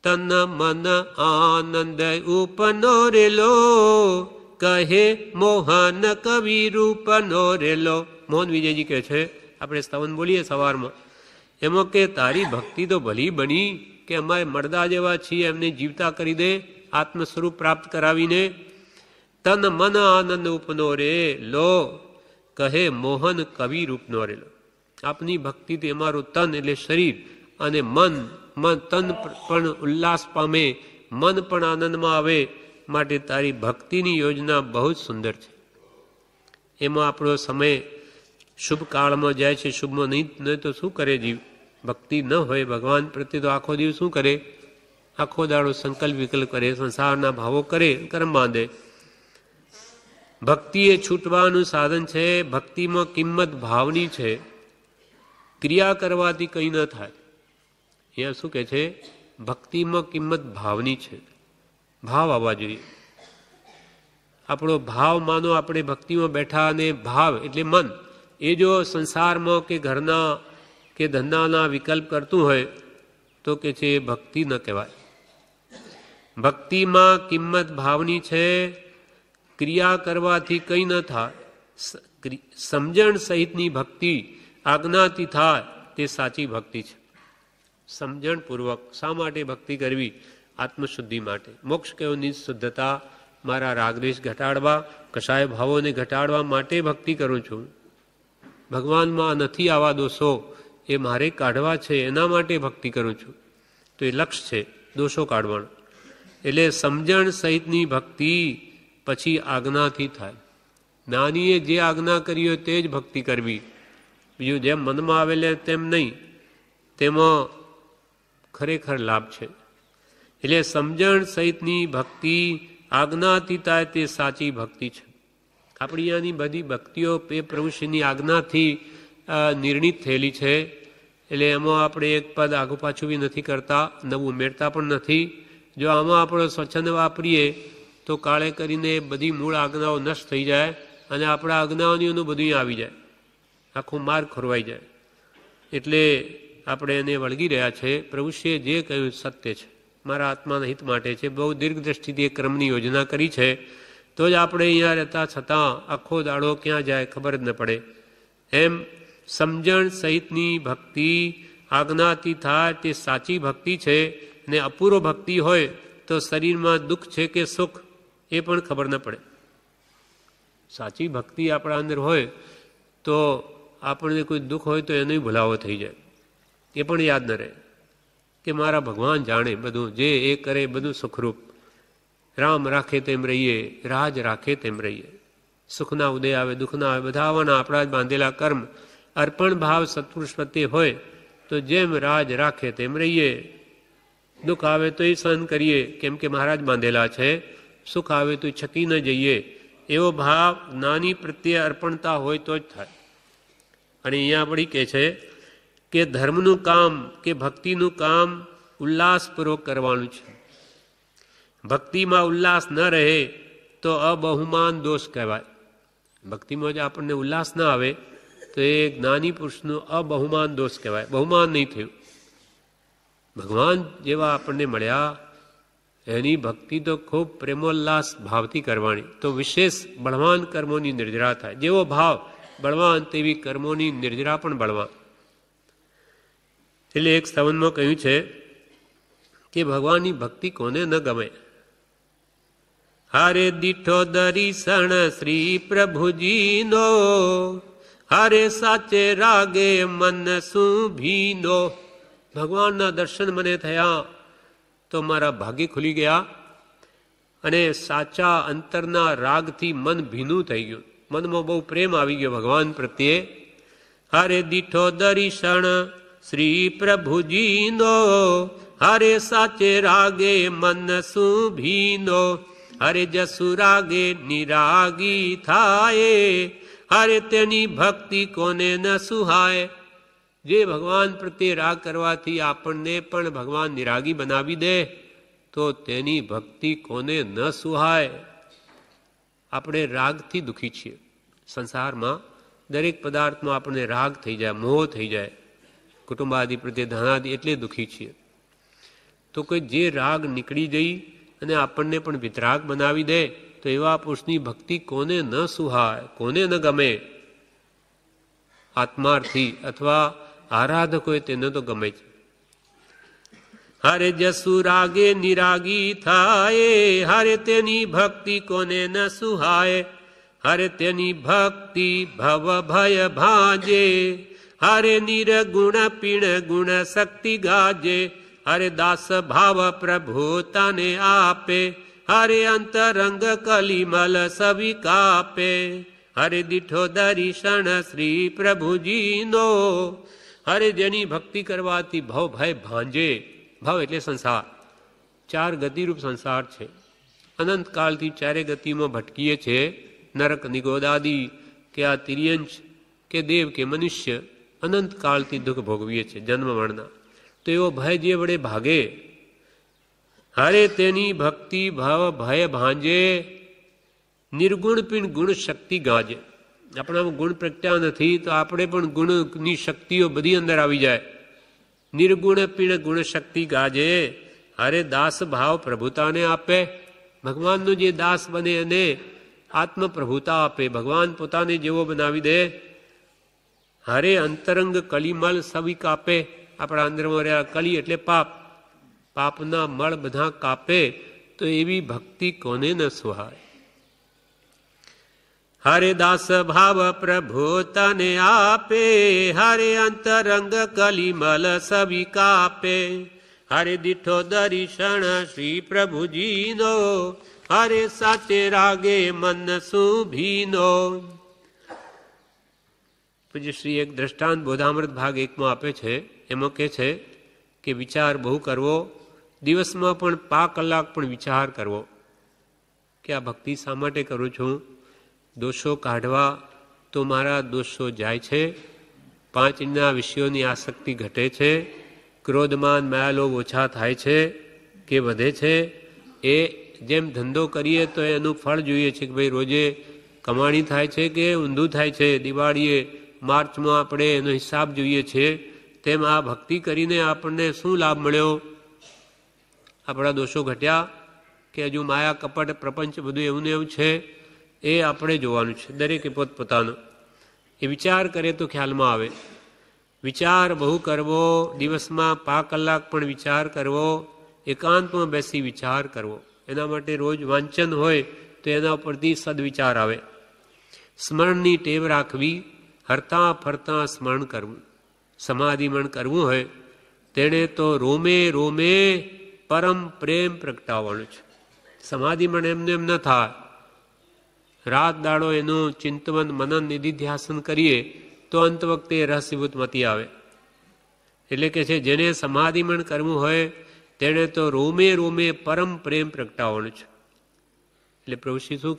તન મન આનંદ ઉપનો રેલો, કહે મોહન કવિ રૂપનો રેલો. મોહન વિજયજી કહે છે, આપણે સ્તવન બોલીએ સવારમાં, એમાં કે તારી ભક્તિ તો ભલી બની કે અમારે મળદા જેવા છીએ એમને જીવતા કરી દે, આત્મ સ્વરૂપ પ્રાપ્ત કરાવીને. તન મન આનંદ ઉપનો રે લો, કહે મોહન કવિ રૂપનો રેલો. આપની ભક્તિથી અમારું તન એટલે શરીર અને મન તન પણ ઉલ્લાસ પામે, મન પણ આનંદમાં આવે. માટે તારી ભક્તિની યોજના બહુ જ સુંદર છે. એમાં આપણો સમય શુભ કાળમાં જાય છે, શુભમાં નહીં તો શું કરે જીવ? ભક્તિ ન હોય ભગવાન પ્રત્યે તો આખો દિવસ શું કરે? આખો દાડો સંકલ્પ વિકલ્પ કરે, સંસારના ભાવો કરે, કર્મ બાંધે. ભક્તિ એ છૂટવાનું સાધન છે. ભક્તિમાં કિંમત ભાવની છે. ક્રિયા કરવાથી કંઈ ન થાય. અહીંયા શું કહે છે? ભક્તિમાં કિંમત ભાવની છે. ભાવ આવવા જોઈએ. આપણો ભાવ માનો આપણે ભક્તિમાં બેઠા અને ભાવ એટલે મન એ જો સંસારમાં કે ઘરના કે ધંધાના વિકલ્પ કરતું હોય તો કે છે એ ભક્તિ ન કહેવાય. ભક્તિમાં કિંમત ભાવની છે. ક્રિયા કરવાથી કંઈ ન થાય. સમજણ સહિતની ભક્તિ આજ્ઞાથી થાય તે સાચી ભક્તિ છે. સમજણપૂર્વક શા માટે ભક્તિ કરવી? આત્મશુદ્ધિ માટે. મોક્ષ કયો નિઃશુદ્ધતા, મારા રાગદ્વેષ ઘટાડવા, કશાય ભાવોને ઘટાડવા માટે ભક્તિ કરું છું. ભગવાનમાં નથી આવા દોષો એ મારે કાઢવા છે, એના માટે ભક્તિ કરું છું. તો એ લક્ષ્ય છે દોષો કાઢવાનો. એટલે સમજણ સહિતની ભક્તિ પછી આજ્ઞાથી થાય. જ્ઞાનીએ જે આજ્ઞા કરી હોય તે જ ભક્તિ કરવી, બીજું જેમ મનમાં આવેલે તેમ નહીં. તેમાં ખરેખર લાભ છે. એટલે સમજણ સહિતની ભક્તિ આજ્ઞાથી થાય તે સાચી ભક્તિ છે. આપણી અહીંયાની બધી ભક્તિઓ એ પ્રભુશ્રીની આજ્ઞાથી નિર્ણિત થયેલી છે. એટલે એમાં આપણે એક પદ આગુ પાછું બી નથી કરતા, નવું ઉમેરતા પણ નથી. જો આમાં આપણો સ્વચ્છંદ વાપરીએ તો કાળે કરીને બધી મૂળ આજ્ઞાઓ નષ્ટ થઈ જાય અને આપણા આજ્ઞાઓનું બધું આવી જાય, આખું માર્ગ ખોરવાઈ જાય. એટલે આપણે એને વળગી રહ્યા છે. પ્રભુશ્રીએ જે કહ્યું સત્ય છે, મારા આત્માના હિત માટે છે. બહુ દીર્ઘ દ્રષ્ટિથી એક ક્રમની યોજના કરી છે. તો જ આપણે અહીંયા રહેતા છતાં આખો દાડો ક્યાં જાય ખબર જ ન પડે. એમ સમજણ સહિતની ભક્તિ આજ્ઞાથી થાય તે સાચી ભક્તિ છે. ને અપૂર્વ ભક્તિ હોય તો શરીરમાં દુઃખ છે કે સુખ એ પણ ખબર ન પડે. સાચી ભક્તિ આપણા અંદર હોય તો આપણને કોઈ દુઃખ હોય તો એનો ભૂલાવો થઈ જાય, એ પણ યાદ ન રહે કે મારા ભગવાન જાણે બધું, જે એ કરે બધું સુખરૂપ. રામ રાખે તેમ રહીએ, રાજ રાખે તેમ રહીએ. સુખના ઉદય આવે, દુઃખના આવે, બધા આવવાના. આપણા જ બાંધેલા કર્મ અર્પણ ભાવ સત્પુરુષ પ્રત્યે હોય તો જેમ રાજ રાખે તેમ રહીએ. દુઃખ આવે તો એ સહન કરીએ કેમ કે મહારાજ બાંધેલા છે. સુખ આવે તો છકી ન જઈએ. એવો ભાવ જ્ઞાની પ્રત્યે અર્પણતા હોય તો જ થાય. અને અહીંયા આપણી કહે છે કે ધર્મનું કામ કે ભક્તિનું કામ ઉલ્લાસપૂર્વક કરવાનું છે. ભક્તિમાં ઉલ્લાસ ન રહે તો અબહુમાન દોષ કહેવાય. ભક્તિમાં જો આપણને ઉલ્લાસ ન આવે તો એ જ્ઞાની પુરુષનું અબહુમાન દોષ કહેવાય. બહુમાન નહીં થયું. ભગવાન જેવા આપણને મળ્યા એની ભક્તિ તો ખૂબ પ્રેમોલ્લાસ ભાવથી કરવાની, તો વિશેષ બળવાન કર્મોની નિર્જરા થાય. જેવો ભાવ બળવાન તેવી કર્મોની નિર્જરા પણ બળવાન. એટલે એક સ્તવનમાં કહ્યું છે કે ભગવાનની ભક્તિ કોને ન ગમે. હારે દીઠો દર્શન શ્રી પ્રભુજીનો, હારે સાચે રાગે મન સુભીનો. ભગવાનના દર્શન મને થયા તો મારા ભાગ્ય ખુલી ગયા અને સાચા અંતરના રાગથી મન ભીનું થઈ ગયું. મનમાં બહુ પ્રેમ આવી ગયો ભગવાન પ્રત્યે. હારે દીઠો દર્શન શ્રી પ્રભુજીનો, હારે સાચે રાગે મન સુભીનો. હરે જસુ રાગે નિરાગી થાય, હરે તેની ભક્તિ કોને ન સુહાય. જે ભગવાન પ્રત્યે રાગ કરવાથી આપણને પણ ભગવાન નિરાગી બનાવી દે તો તેની ભક્તિ કોને ન સુહાય. આપણે રાગથી દુઃખી છીએ. સંસારમાં દરેક પદાર્થમાં આપણને રાગ થઈ જાય, મોહ થઈ જાય. કુટુંબાદિ પ્રત્યે ધનાદિ એટલે દુઃખી છીએ. તો કોઈ જે રાગ નીકળી જઈ અને આપણને પણ વિતરાગ બનાવી દે તો એવા પુરુષની ભક્તિ કોને ન સુહાય, કોને ન ગમે. આત્માર્થી અથવા આરાધકોએ તેને તો ગમે છે. હરે જસુ રાગે નિરાગી થાય, હરે તેની ભક્તિ કોને ન સુહાય. હરે તેની ભક્તિ ભવ ભય ભાંજે, હરે નિર્ગુણ પીણ ગુણ શક્તિ ગાજે. હરે દાસ ભાવ પ્રભુ તને આપે, હરે અંતરંગ કલિમલ સવિ કાપે. હરે દીઠો દર્શન શ્રી પ્રભુજીનો, હરે જેની ભક્તિ કરવાથી ભવ ભય ભાંજે. ભાવ એટલે સંસાર, ચાર ગતિરૂપ સંસાર છે. અનંતકાળથી ચારે ગતિમાં ભટકીએ છીએ. નરક નિગોદાદી કે આ તિર્યંશ કે દેવ કે મનુષ્ય અનંતકાળથી દુઃખ ભોગવીએ છીએ જન્મ મરણના. તો એવો ભય જે વડે ભાગે, હરે તેની ભક્તિ ભાવ ભય ભાંજે. નિર્ગુણ પીણ ગુણ શક્તિ ગાજે. આપણામાં ગુણ પ્રગટ્યા નથી તો આપણે પણ ગુણની શક્તિઓ બધી અંદર આવી જાય. નિર્ગુણ પીણ ગુણ શક્તિ ગાજે. હરે દાસ ભાવ પ્રભુતાને આપે. ભગવાનનો જે દાસ બને એને આત્મ પ્રભુતા આપે, ભગવાન પોતાને જેવો બનાવી દે. હરે અંતરંગ કલિમલ સવિ કાપે. આપણા અંદરમાં રહ્યા કલી એટલે પાપ, પાપના મળ બધા કાપે. તો એવી ભક્તિ કોને ન સુહાય. હરે દાસ ભાવ પ્રભુ તને આપે, હરે અંતરંગ કલિમલ સવિ કાપે. હરે દીઠો દર્શન શ્રી પ્રભુજીનો, હરે સાચે રાગે મન સુભીનો. પૂજ્ય શ્રી એક દ્રષ્ટાંત બોધામૃત ભાગ 1માં આપે છે. એમાં કહે છે કે વિચાર બહુ કરવો, દિવસમાં પણ 5 કલાક પણ વિચાર કરવો કે આ ભક્તિ શા માટે કરું છું. દોષો કાઢવા તો મારા દોષો જાય છે, 5 ઇન્દ્રિયના વિષયોની આસક્તિ ઘટે છે, ક્રોધમાન માયાલોભ ઓછા થાય છે કે વધે છે. એ જેમ ધંધો કરીએ તો એનું ફળ જોઈએ છે કે ભાઈ રોજે કમાણી થાય છે કે ઊંધું થાય છે. દિવાળીએ માર્ચમાં આપણે એનો હિસાબ જોઈએ છીએ. તેમ આ ભક્તિ કરીને આપણને શું લાભ મળ્યો. આપણા દોષો ઘટ્યા કે હજુ માયા કપટ પ્રપંચ બધું એવું ને એવું છે. એ આપણે જોવાનું છે, દરેકે પોતપોતાનો. એ વિચાર કરે તો ખ્યાલમાં આવે. વિચાર બહુ કરવો, દિવસમાં 5 કલાક પણ વિચાર કરવો, એકાંતમાં બેસી વિચાર કરવો. એના માટે રોજ વાંચન હોય તો એના ઉપરથી સદવિચાર આવે. સ્મરણની ટેવ રાખવી, હરતા ફરતા સ્મરણ કરવું. સમાધિમણ કરવું હોય તેણે તો રોમે રોમે પરમ પ્રેમ પ્રગટાવવાનું છે. સમાધિમણ એમને એમ ન થાય. રાત દાડો એનું ચિંતન મનન નિધિધ્યાસન કરીએ તો અંત વખતે રહસ્યભૂત મતિ આવે. એટલે કે છે જેને સમાધિમણ કરવું હોય તેણે તો રોમે રોમે પરમ પ્રેમ પ્રગટાવવાનું છે. એટલે પ્રભુશ્રી શું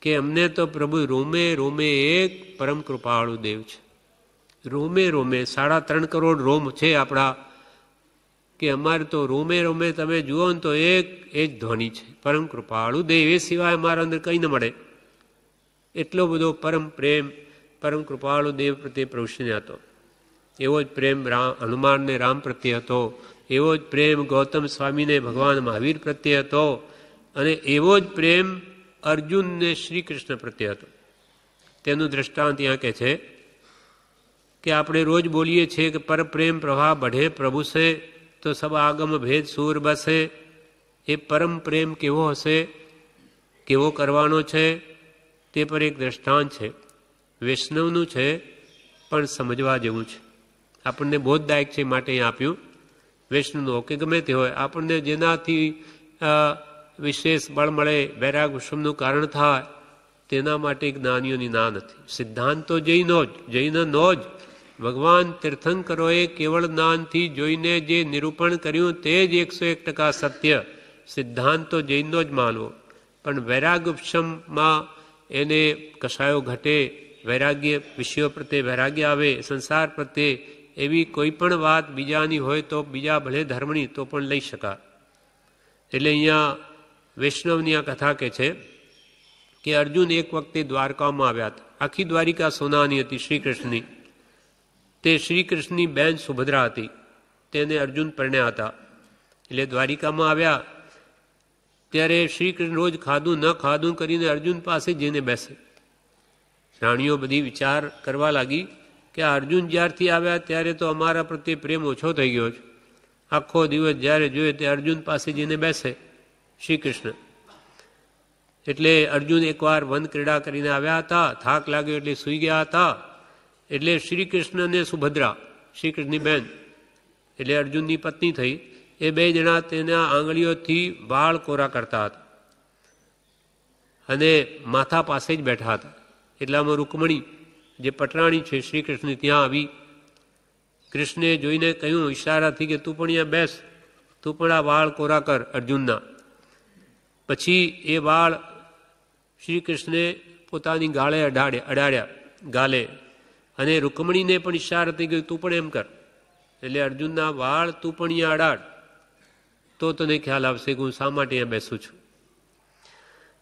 કે અમને તો પ્રભુ રોમે રોમે એક પરમ કૃપાળુ દેવ છે. રોમે રોમે 3.5 કરોડ રોમ છે આપણા, કે અમારે તો રોમે રોમે તમે જુઓ ને તો એક એ જ ધ્વનિ છે, પરમ કૃપાળુ દેવ. એ સિવાય અમારા અંદર કંઈ ન મળે. એટલો બધો પરમ પ્રેમ પરમ કૃપાળુ દેવ પ્રત્યે પ્રભુશ્રીને હતો. એવો જ પ્રેમ હનુમાનને રામ પ્રત્યે હતો, એવો જ પ્રેમ ગૌતમ સ્વામીને ભગવાન મહાવીર પ્રત્યે હતો, અને એવો જ પ્રેમ અર્જુનને શ્રી કૃષ્ણ પ્રત્યે હતો. તેનું દ્રષ્ટાંત ત્યાં કહે છે કે આપણે રોજ બોલીએ છીએ કે પર પ્રેમ પ્રવાહ બઢે પ્રભુ સે તો સબ આગમ ભેદ સૂર બસે. એ પરમ પ્રેમ કેવો હશે, કેવો કરવાનો છે તે પર એક દ્રષ્ટાંત છે. વૈષ્ણવનું છે પણ સમજવા જેવું છે. આપણને બોધદાયક છે માટે અહીં આપ્યું. વૈષ્ણવનો કે ગમે તે હોય, આપણને જેનાથી વિશેષ બળ મળે, વૈરાગ વિષમનું કારણ થાય, તેના માટે જ્ઞાનીઓની ના નથી. સિદ્ધાંત તો જૈનો જ ભગવાન તીર્થંકરોએ કેવળ જ્ઞાનથી જોઈને જે નિરૂપણ કર્યું તે જ 101% સત્ય. સિદ્ધાંત તો જૈનનો જ માનવો. પણ વૈરાગ વિષમમાં એને કશાયો ઘટે, વૈરાગ્ય, વિષયો પ્રત્યે વૈરાગ્ય આવે, સંસાર પ્રત્યે એવી કોઈ પણ વાત બીજાની હોય તો બીજા ભલે ધર્મની તો પણ લઈ શકાય. એટલે અહીંયા વૈષ્ણવની આ કથા કે છે કે અર્જુન એક વખતે દ્વારકામાં આવ્યા હતા. આખી દ્વારિકા સોનાની હતી શ્રી કૃષ્ણની. તે શ્રી કૃષ્ણની બેન સુભદ્રા હતી, તેને અર્જુન પરણ્યા હતા. એટલે દ્વારિકામાં આવ્યા ત્યારે શ્રી કૃષ્ણ રોજ ખાધું ન ખાધું કરીને અર્જુન પાસે જઈને બેસે. રાણીઓ બધી વિચાર કરવા લાગી કે અર્જુન જ્યારથી આવ્યા ત્યારે તો અમારા પ્રત્યે પ્રેમ ઓછો થઈ ગયો છે. આખો દિવસ જ્યારે જોઈએ તે અર્જુન પાસે જઈને બેસે શ્રી કૃષ્ણ. એટલે અર્જુન એકવાર વન ક્રીડા કરીને આવ્યા હતા, થાક લાગ્યો એટલે સૂઈ ગયા હતા. એટલે શ્રી કૃષ્ણ અને સુભદ્રા, શ્રી કૃષ્ણની બેન એટલે અર્જુનની પત્ની થઈ, એ બે જણા તેના આંગળીઓથી વાળ કોરા કરતા હતા અને માથા પાસે જ બેઠા હતા. એટલામાં રૂકમણી જે પટરાણી છે શ્રી કૃષ્ણ ત્યાં આવી. કૃષ્ણે જોઈને કહ્યું ઈશારાથી કે તું પણ અહીંયા બેસ, તું પણ આ વાળ કોરા કર અર્જુનના. પછી એ વાળ શ્રી કૃષ્ણે પોતાની ગાળે અડાડ્યા ગાલે, અને રૂકમણીને પણ ઈશારાથી કહ્યું તું પણ એમ કર. એટલે અર્જુનના વાળ તું પણ અહીંયા અડાડ તો તને ખ્યાલ આવશે કે હું શા માટે અહીંયા બેસું છું.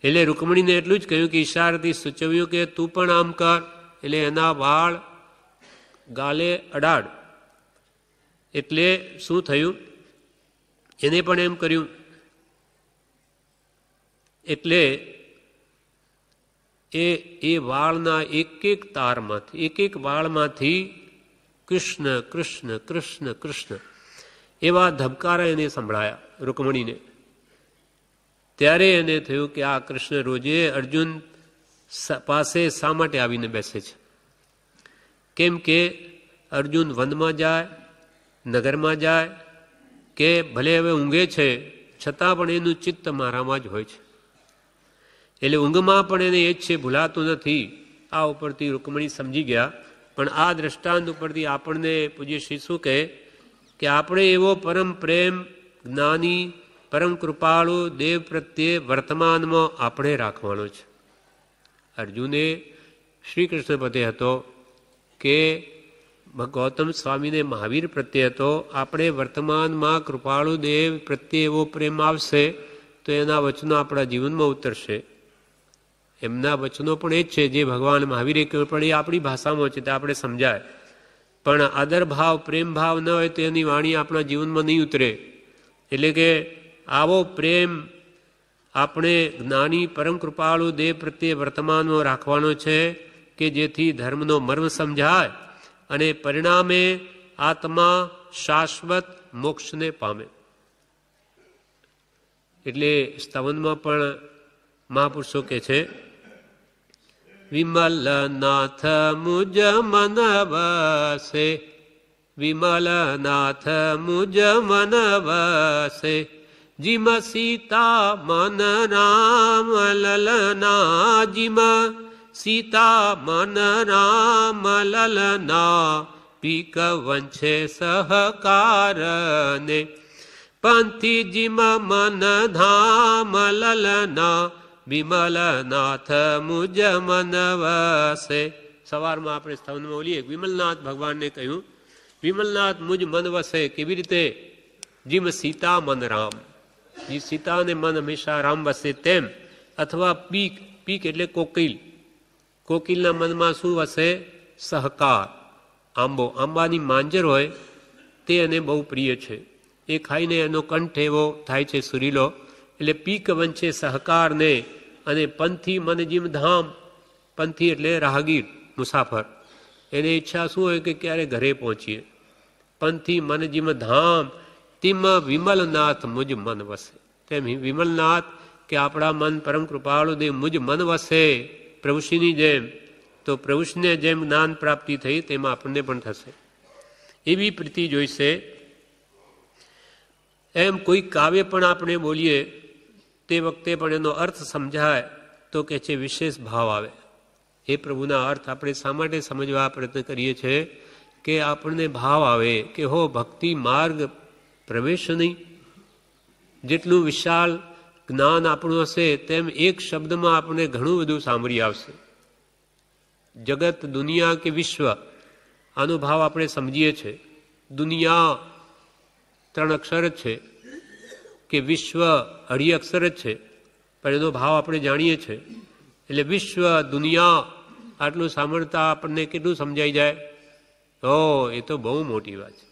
એટલે રૂકમણીને એટલું જ કહ્યું કે ઈશારાથી સૂચવ્યું કે તું પણ આમ કર. એટલે એના વાળ ગાલે અડાડ. એટલે શું થયું, એને પણ એમ કર્યું. એટલે એ વાળના એક તારમાંથી, એક વાળમાંથી કૃષ્ણ કૃષ્ણ કૃષ્ણ કૃષ્ણ એવા ધબકારા એને સંભળાયા રૂકમણીને. ત્યારે એને થયું કે આ કૃષ્ણ રોજે અર્જુન પાસે શા માટે આવીને બેસે છે. કેમ કે અર્જુન વનમાં જાય, નગરમાં જાય કે ભલે હવે ઊંઘે છે છતાં પણ એનું ચિત્ત મારામાં જ હોય છે. એટલે ઊંઘમાં પણ એને એ જ છે, ભૂલાતું નથી. આ ઉપરથી રૂકમણી સમજી ગયા. પણ આ દ્રષ્ટાંત ઉપરથી આપણને પૂજ્ય શ્રી શું કહે કે આપણે એવો પરમ પ્રેમ જ્ઞાની પરમ કૃપાળુ દેવ પ્રત્યે વર્તમાનમાં આપણે રાખવાનો છે. અર્જુને શ્રી કૃષ્ણ પ્રત્યે હતો કે ગૌતમ સ્વામીને મહાવીર પ્રત્યે હતો. આપણે વર્તમાનમાં કૃપાળુ દેવ પ્રત્યે એવો પ્રેમ આવશે તો એના વચનો આપણા જીવનમાં ઉતરશે. એમના વચનો પણ એ જ છે જે ભગવાન મહાવીરે કહ્યું, પણ એ આપણી ભાષામાં છે તે આપણે સમજાય. પણ આદર ભાવ પ્રેમ ભાવ ન હોય તો એની વાણી આપણા જીવનમાં નહીં ઉતરે. એટલે કે આવો પ્રેમ આપણે જ્ઞાની પરમ કૃપાળુ દેવ પ્રત્યે વર્તમાનમાં રાખવાનો છે કે જેથી ધર્મનો મર્મ સમજાય અને પરિણામે આત્મા શાશ્વત મોક્ષને પામે. એટલે સ્તવનમાં પણ મહાપુરુષો કે છે વિમલનાથ મુજ મન વસે, વિમલનાથ મુજ મન વસે, જીમ સીતા મન રામ લલના, જીમ સીતા મન રામ લલના, પીક વંશે સહકારને, પંથી જીમ મન ધામ લલના, વિમલનાથ મુજ મન વસે. સવારમાં આપણે સ્તવનમાં બોલીએ વિમલનાથ ભગવાનને કહ્યું વિમલનાથ મુજ મન વસે. કેવી રીતે? જીમ સીતા મન રામ, જે સીતાને મન હંમેશા રામ વસે તેમ. અથવા પીક, પીક એટલે કોકિલ, કોકિલના મનમાં શું વસે? સહકાર. આંબો, આંબાની માંજર હોય તે એને બહુ પ્રિય છે. એ ખાઈને એનો કંઠ એવો થાય છે સુરીલો. એટલે પીક વંશે સહકારને. અને પંથી મન જીમ ધામ, પંથી એટલે રાહગીર મુસાફર, એને ઈચ્છા શું હોય કે ક્યારે ઘરે પહોંચીએ. પંથી મન જીમ ધામ, તિમ વિમલનાથ મુજ મન વસે. તેમ વિમલનાથ કે આપણા મન પરમ કૃપાળુ દેવ મુજ મન વસે પ્રભુશ્રીની જેમ. તો પ્રભુશ્રીને જેમ જ્ઞાન પ્રાપ્તિ થઈ તેમાં આપણને પણ થશે એવી પ્રીતિ જોઈશે. એમ કોઈ કાવ્ય પણ આપણે બોલીએ તે વખતે પણ એનો અર્થ સમજાય તો કે છે વિશેષ ભાવ આવે. એ પ્રભુના અર્થ આપણે શા માટે સમજવા પ્રયત્ન કરીએ છીએ કે આપણને ભાવ આવે કે હો ભક્તિ માર્ગ પ્રવેશ નહીં. જેટલું વિશાળ જ્ઞાન આપણું હશે તેમ એક શબ્દમાં આપણને ઘણું બધું સાંભળી આવશે. જગત, દુનિયા કે વિશ્વ, આનો ભાવ આપણે સમજીએ છીએ. દુનિયા 3 અક્ષર જ છે, કે વિશ્વ અઢી અક્ષર જ છે, પણ એનો ભાવ આપણે જાણીએ છીએ. એટલે વિશ્વ, દુનિયા આટલું સાંભળતા આપણને કેટલું સમજાઈ જાય? એ તો બહુ મોટી વાત છે.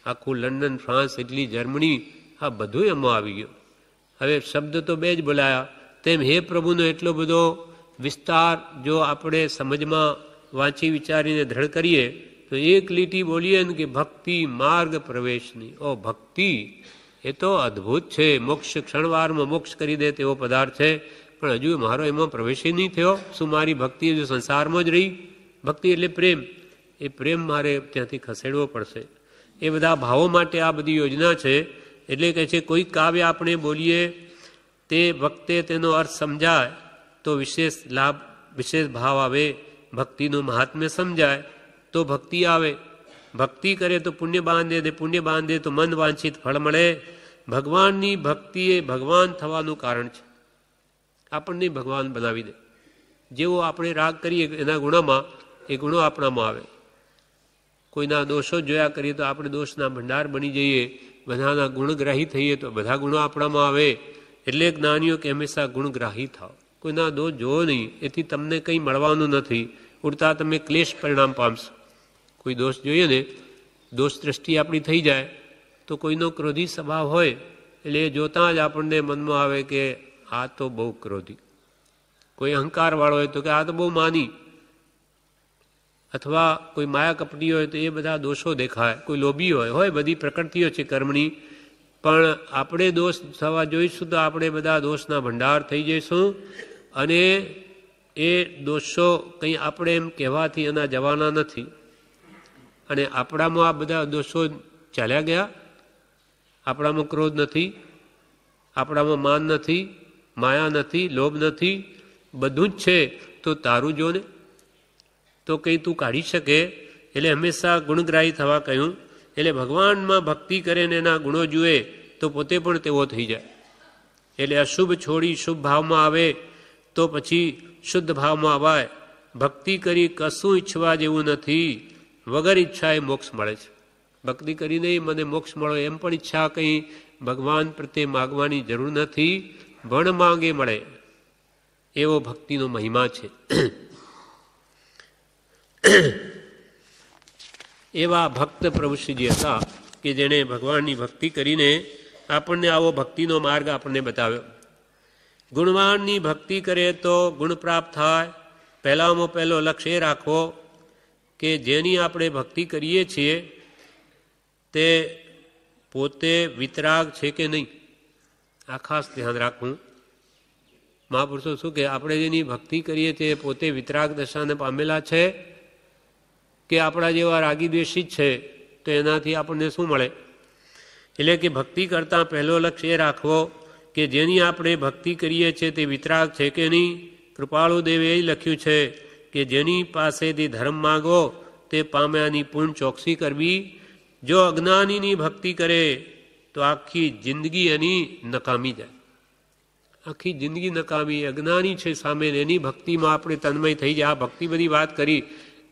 આખું લંડન, ફ્રાન્સ, ઇટલી, જર્મની, આ બધું એમાં આવી ગયું. હવે શબ્દ તો 2 જ બોલાયા, તેમ હે પ્રભુનો એટલો બધો વિસ્તાર જો આપણે સમજમાં વાંચી વિચારીને દ્રઢ કરીએ તો એક લીટી બોલીએ ને કે ભક્તિ માર્ગ પ્રવેશની. ભક્તિ એ તો અદ્ભુત છે. મોક્ષ ક્ષણવારમાં મોક્ષ કરી દે તેવો પદાર્થ છે, પણ હજુ મારો એમાં પ્રવેશ નહીં થયો. શું મારી ભક્તિ હજુ સંસારમાં જ રહી? ભક્તિ એટલે પ્રેમ. એ પ્રેમ મારે ત્યાંથી ખસેડવો પડશે. એ બધા ભાવો માટે આ બધી યોજના છે. એટલે કહે છે કોઈ કાવ્ય આપણે બોલીએ તે વખતે તેનો અર્થ સમજાય તો વિશેષ લાભ, વિશેષ ભાવ આવે. ભક્તિનું મહાત્મ્ય સમજાય તો ભક્તિ આવે. ભક્તિ કરે તો પુણ્ય બાંધે, ને પુણ્ય બાંધે તો મન વાંછિત ફળ મળે. ભગવાનની ભક્તિ એ ભગવાન થવાનું કારણ છે. આપણને ભગવાન બનાવી દે. જેવો આપણે રાગ કરીએ એના ગુણોમાં એ ગુણો આપણામાં આવે. કોઈના દોષો જોયા કરીએ તો આપણે દોષના ભંડાર બની જઈએ. બધાના ગુણગ્રાહી થઈએ તો બધા ગુણો આપણામાં આવે. એટલે જ્ઞાનીઓ કે હંમેશા ગુણગ્રાહી થાવ. કોઈના દોષ જોવો નહીં, એથી તમને કંઈ મળવાનું નથી. ઉડતા તમે ક્લેશ પરિણામ પામશો. કોઈ દોષ જોઈએ ને, દોષ દ્રષ્ટિ આપણી થઈ જાય તો કોઈનો ક્રોધી સ્વભાવ હોય એટલે એ જોતાં જ આપણને મનમાં આવે કે આ તો બહુ ક્રોધી. કોઈ અહંકારવાળો હોય તો કે આ તો બહુ માની, અથવા કોઈ માયા કપટી હોય તો એ બધા દોષો દેખાય. કોઈ લોભી હોય બધી પ્રકૃતિઓ છે કર્મની, પણ આપણે દોષ થવા જોઈશું તો આપણે બધા દોષના ભંડાર થઈ જઈશું. અને એ દોષો કંઈ આપણે એમ કહેવાથી એના જવાના નથી. અને આપણામાં આ બધા દોષો ચાલ્યા ગયા. આપણામાં ક્રોધ નથી, આપણામાં માન નથી, માયા નથી, લોભ નથી, બધું જ છે. તો તારું જો ને તો કંઈ તું કાઢી શકે. એટલે હંમેશા ગુણગ્રાહી થવા કહ્યું. એટલે ભગવાનમાં ભક્તિ કરે ને એના ગુણો જુએ તો પોતે પણ તેવો થઈ જાય. એટલે અશુભ છોડી શુભ ભાવમાં આવે તો પછી શુદ્ધ ભાવમાં આવાય. ભક્તિ કરી કશું ઈચ્છવા જેવું નથી. વગર ઈચ્છાએ મોક્ષ મળે છે. ભક્તિ કરીને મને મોક્ષ મળો એમ પણ ઈચ્છા કંઈ ભગવાન પ્રત્યે માગવાની જરૂર નથી. વણ માંગે મળે એવો ભક્તિનો મહિમા છે. એવા ભક્ત પ્રભુશ્રીજી હતા કે જેણે ભગવાનની ભક્તિ કરીને આપણને આવો ભક્તિનો માર્ગ આપણને બતાવ્યો. ગુણવાનની ભક્તિ કરે તો ગુણ પ્રાપ્ત થાય. પહેલામાં પહેલો લક્ષ્ય એ રાખવો કે જેની આપણે ભક્તિ કરીએ છીએ તે પોતે વિતરાગ છે કે નહીં, આ ખાસ ધ્યાન રાખવું. મહાપુરુષો શું કે આપણે જેની ભક્તિ કરીએ છીએ પોતે વિતરાગ દશાને પામેલા છે કે આપણા જેવા રાગી દ્વેષી જ છે, તો એનાથી આપણને શું મળે? એટલે કે ભક્તિ કરતાં પહેલો લક્ષ્ય એ રાખવો કે જેની આપણે ભક્તિ કરીએ છીએ તે વિતરાગ છે કે નહીં. કૃપાળુ દેવે એ લખ્યું છે કે જેની પાસેથી ધર્મ માગો તે પામ્યાની પૂર્ણ ચોકસી કરવી. જો અજ્ઞાનીની ભક્તિ કરે તો આખી જિંદગી એની નકામી જાય. આખી જિંદગી નકામી. અજ્ઞાની છે સામે, એની ભક્તિમાં આપણે તન્મય થઈ જાય. આ ભક્તિ બધી વાત કરી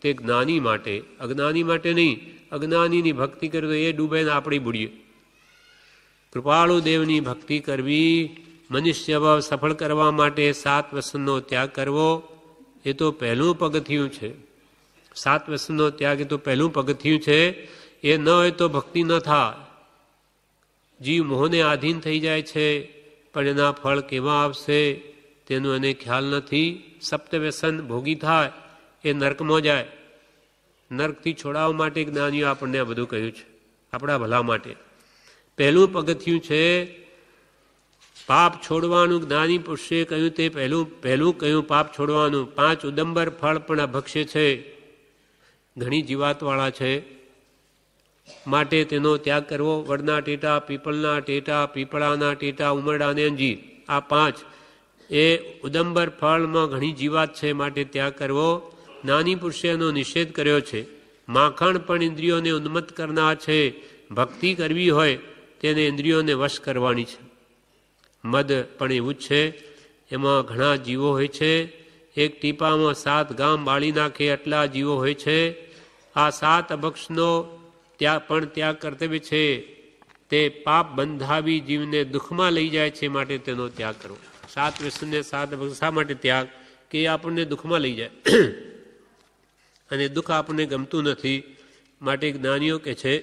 તે જ્ઞાની માટે, અજ્ઞાની માટે નહીં. અજ્ઞાનીની ભક્તિ કરે તો એ ડૂબે ને આપણે બુડીએ. કૃપાળુ દેવની ભક્તિ કરવી, મનુષ્ય ભાવ સફળ કરવા માટે 7 વ્યસનનો ત્યાગ કરવો એ તો પહેલું પગથિયું છે. 7 વ્યસનનો ત્યાગ એ તો પહેલું પગથિયું છે. એ ન હોય તો ભક્તિ ન થાય. જીવ મોહને આધીન થઈ જાય છે, પણ એના ફળ કેવા આવશે તેનું એને ખ્યાલ નથી. સપ્તવ્યસન ભોગી થાય એ નર્કમાં જાય. નર્કથી છોડાવવા માટે જ્ઞાનીઓ આપણને આ બધું કહ્યું છે, આપણા ભલા માટે. પહેલું પગથિયું છે પાપ છોડવાનું. જ્ઞાની પુરુષે કહ્યું તે પહેલું કહ્યું પાપ છોડવાનું. 5 ઉદંબર ફળ પણ અભક્ષ્ય છે, ઘણી જીવાતવાળા છે, માટે તેનો ત્યાગ કરવો. વડના ટેટા, પીપળના ટેટા, પીપળાના ટેટા, ઉમરડા ને અંજીર, આ 5 એ ઉદંબર ફળમાં ઘણી જીવાત છે, માટે ત્યાગ કરવો. જ્ઞાની પુરુષે એનો નિષેધ કર્યો છે. માખણ પણ ઇન્દ્રિયોને ઉન્મત્ત કરનાર છે. ભક્તિ કરવી હોય તેને ઇન્દ્રિયોને વશ કરવાની છે. મદ પણ એવું જ છે, એમાં ઘણા જીવો હોય છે, એક ટીપામાં 7 ગામ બાળી નાખે એટલા જીવો હોય છે. આ 7 અભક્ષનો પણ ત્યાગ કર્તવ્ય છે. તે પાપ બંધાવી જીવને દુઃખમાં લઈ જાય છે, માટે તેનો ત્યાગ કરવો. 7 વ્યસનને 7 અભક્ષ શા માટે ત્યાગ? કે એ આપણને દુઃખમાં લઈ જાય અને દુઃખ આપણને ગમતું નથી. માટે જ્ઞાનીઓ કહે છે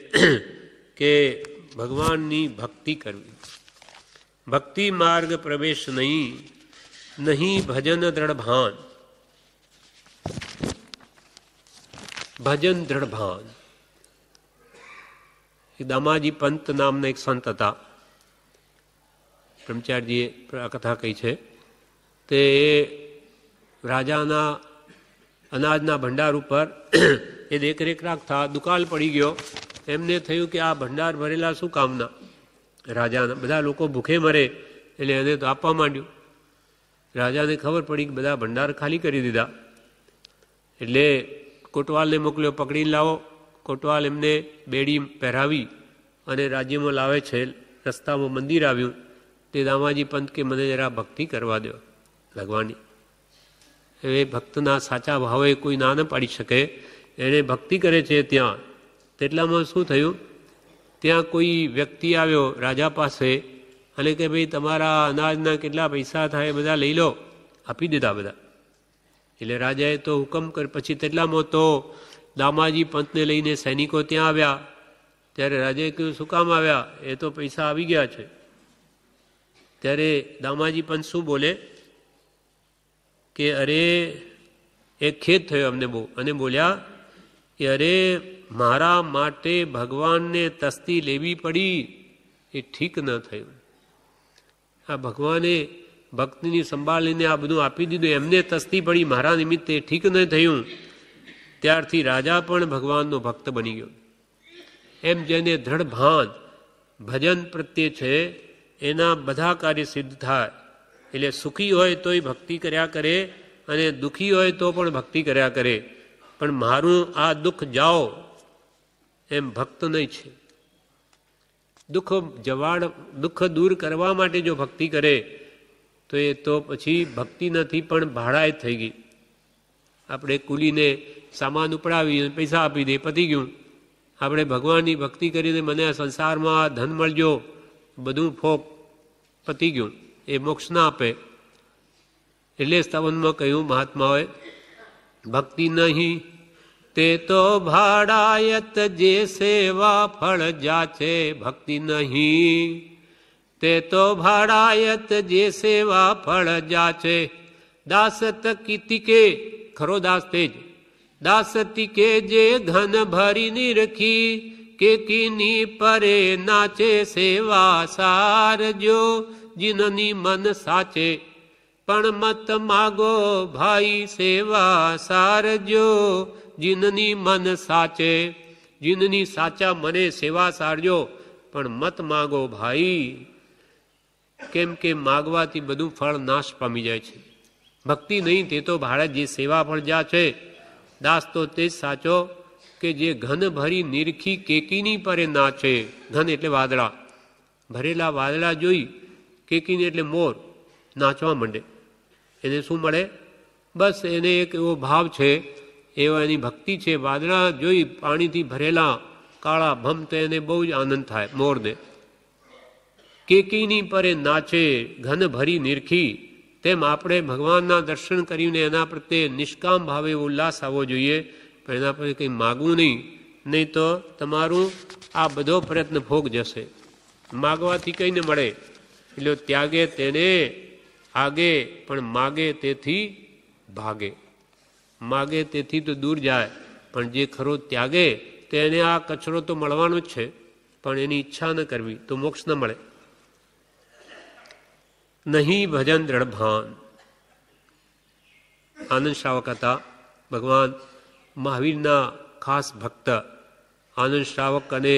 કે ભગવાનની ભક્તિ કરવી. ભક્તિ માર્ગ પ્રવેશ નહીં, નહીં ભજન દ્રઢ ભાન. ભજન દ્રઢ ભાન. દામાજી પંત નામના એક સંત હતા, બ્રહ્મચારીજીએ આ કથા કહી છે. તે રાજાના અનાજના ભંડાર ઉપર એ દેખરેખ રાખતા. દુકાળ પડી ગયો. એમને થયું કે આ ભંડાર ભરેલા શું કામના? રાજાના બધા લોકો ભૂખે મરે, એટલે એને તો આપવા માંડ્યું. રાજાને ખબર પડી કે બધા ભંડાર ખાલી કરી દીધા. એટલે કોટવાલને મોકલ્યો, પકડીને લાવો. કોટવાલ એમને બેડી પહેરાવી અને રાજ્યમાં લાવે છે. રસ્તામાં મંદિર આવ્યું. તે દામાજી પંત કે મને જરા ભક્તિ કરવા દો ભગવાનની. એ ભક્તના સાચા ભાવે કોઈ ના ન પાડી શકે. એણે ભક્તિ કરે છે ત્યાં. તેટલામાં શું થયું, ત્યાં કોઈ વ્યક્તિ આવ્યો રાજા પાસે અને કે ભાઈ તમારા અનાજના કેટલા પૈસા થાય બધા લઈ લો. આપી દીધા બધા. એટલે રાજાએ તો હુકમ કર. પછી તેટલામાં તો દામાજી પંતને લઈને સૈનિકો ત્યાં આવ્યા. ત્યારે રાજાએ કહ્યું શું કામ આવ્યા? એ તો પૈસા આવી ગયા છે. ત્યારે દામાજી પંત શું બોલે કે અરે એક ખેદ થયો અમને બહુ, અને બોલ્યા કે અરે મારા માટે ભગવાનને તસ્તી લેવી પડી, એ ઠીક ન થયું. આ ભગવાને ભક્તિની સંભાળીને આ બધું આપી દીધું, એમને તસ્તી પડી મારા નિમિત્તે, ઠીક ન થયું. ત્યારથી રાજા પણ ભગવાનનો ભક્ત બની ગયો. એમ જેને દ્રઢ ભાન ભજન પ્રત્યે છે એના બધા કાર્ય સિદ્ધ થાય. એટલે સુખી હોય તોય ભક્તિ કર્યા કરે અને દુઃખી હોય તો પણ ભક્તિ કર્યા કરે. પણ મારું આ દુઃખ જાઓ એમ ભક્ત નહીં છે. દુઃખ દૂર કરવા માટે જો ભક્તિ કરે તો એ તો પછી ભક્તિ નથી પણ ભાડાએ થઈ ગઈ. આપણે કુલીને સામાન ઉપડાવી પૈસા આપી દે, પતી ગયું. આપણે ભગવાનની ભક્તિ કરીને મને સંસારમાં ધન મળજો, બધું ફોક, પતી ગયું. એ મોક્ષ ના આપે. એટલે સ્તવનમાં કહ્યું મહાત્માઓએ, ભક્તિ નહીં તે તો ભાડાયત જે સેવા ફળ જાચે. ભક્તિ નહીં તે તો ભાડાયત જે સેવા ફળ જાચે. દાસત કીતિકે ખરો દાસ તેજ, દાસતી કે જે ઘન ભરી નિરખી, કે કીની પરે નાચે સેવા સારજો. જીનની મન સાચે પણ મત માગો ભાઈ સેવા સારજો. જીનની મન સાચે, જીનની સાચા મને સેવા સારજો, પણ મત માગો ભાઈ. કેમ કે માગવાથી બધું ફળ નાશ પામી જાય છે. ભક્તિ નહીં તે તો ભાડે જે સેવા ફળ જા છે. દાસ તો તે જ સાચો કે જે ઘન ભરી નિરખી કેકીની પરે નાચે. ઘન એટલે વાદળા, ભરેલા વાદળા જોઈ, કેકીને એટલે મોર, નાચવા માંડે. એને શું મળે? બસ એને એક એવો ભાવ છે, એવો એની ભક્તિ છે. વાદળા જોઈ પાણીથી ભરેલા કાળા ભમ તો એને બહુ જ આનંદ થાય મોરને. કેકીની પરે નાચે ઘન ભરી નિરખી. તેમ આપણે ભગવાનના દર્શન કરીને એના પ્રત્યે નિષ્કામ ભાવે ઉલ્લાસ આવવો જોઈએ, પણ એના પ્રત્યે કંઈ માગવું નહીં. નહીં તો તમારું આ બધો પ્રયત્ન ભોગ જશે. માગવાથી કંઈ ન મળે. એટલે ત્યાગે તેને આગે, પણ માગે તેથી ભાગે. માગે તેથી તો દૂર જાય, પણ જે ખરો ત્યાગે તેને આ કચરો તો મળવાનો જ છે, પણ એની ઈચ્છા ન કરવી તો મોક્ષ ન મળે. નહીં ભજન દ્રઢ ભાન. આનંદ શ્રાવક હતા, ભગવાન મહાવીરના ખાસ ભક્ત. આનંદ શ્રાવક અને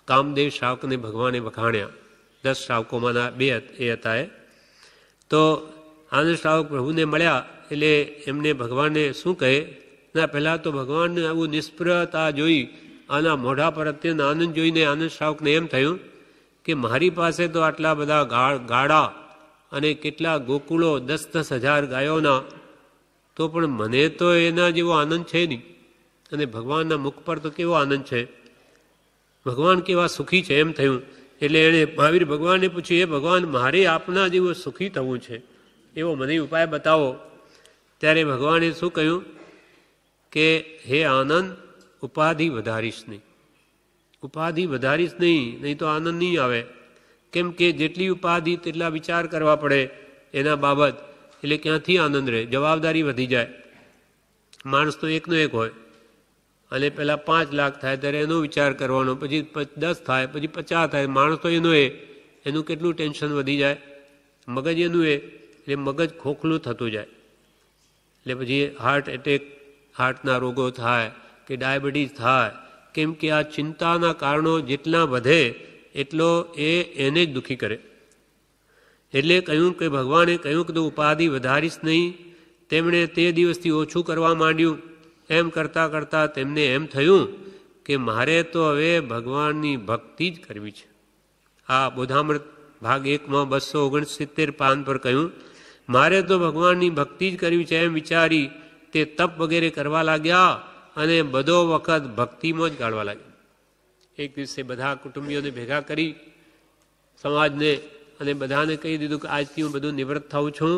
કામદેવ શ્રાવકને ભગવાને વખાણ્યા. 10 શ્રાવકોમાંના 2 એ હતા. તો આનંદ શ્રાવક પ્રભુને મળ્યા એટલે એમને ભગવાને શું કહે? ના, પહેલાં તો ભગવાનને આવું નિષ્પ્રતા જોઈ, આના મોઢા પર અત્યંત આનંદ જોઈને આનંદ શ્રાવકને એમ થયું કે મારી પાસે તો આટલા બધા ગાડા અને કેટલા ગોકુળો 10,000 ગાયોના તો પણ મને તો એના જેવો આનંદ છે નહીં. અને ભગવાનના મુખ પર તો કેવો આનંદ છે, ભગવાન કેવા સુખી છે એમ થયું. એટલે એણે મહાવીર ભગવાનને પૂછ્યું, એ ભગવાન મારે આપના જેવો સુખી થવું છે, એવો મને ઉપાય બતાવો. ત્યારે ભગવાને શું કહ્યું કે હે આનંદ, ઉપાધિ વધારીશ નહીં, ઉપાધિ વધારીશ નહીં તો આનંદ નહીં આવે. કેમ કે જેટલી ઉપાધિ તેટલા વિચાર કરવા પડે એના બાબત, એટલે ક્યાંથી આનંદ રહે, જવાબદારી વધી જાય. માણસ તો એકનો એક હોય, અને પહેલાં 5 લાખ થાય ત્યારે એનો વિચાર કરવાનો, પછી 10 થાય, પછી 50 થાય. માણસ તો એનું કેટલું ટેન્શન વધી જાય, મગજ એનું એટલે મગજ ખોખલું થતું જાય. એટલે પછી હાર્ટ એટેક, હાર્ટના રોગો થાય કે ડાયાબિટીસ થાય. કેમ કે આ ચિંતાના કારણો જેટલા વધે એટલો એને જ દુઃખી કરે. એટલે કહ્યું કે ભગવાને કહ્યું કે તું ઉપાધિ વધારીશ નહીં. તેમણે તે દિવસથી ઓછું કરવા માંડ્યું. એમ કરતાં કરતાં તેમને એમ થયું કે મારે તો હવે ભગવાનની ભક્તિ જ કરવી છે. આ બોધામૃત ભાગ 1માં 269 પાન પર કહ્યું, મારે તો ભગવાનની ભક્તિ જ કરવી છે એમ વિચારી તે તપ વગેરે કરવા લાગ્યા અને બધો વખત ભક્તિમાં જ ગાળવા લાગ્યા. એક દિવસે બધા કુટુંબીઓને ભેગા કરી, સમાજને, અને બધાને કહી દીધું કે આજથી હું બધું નિવૃત્ત થાઉં છું.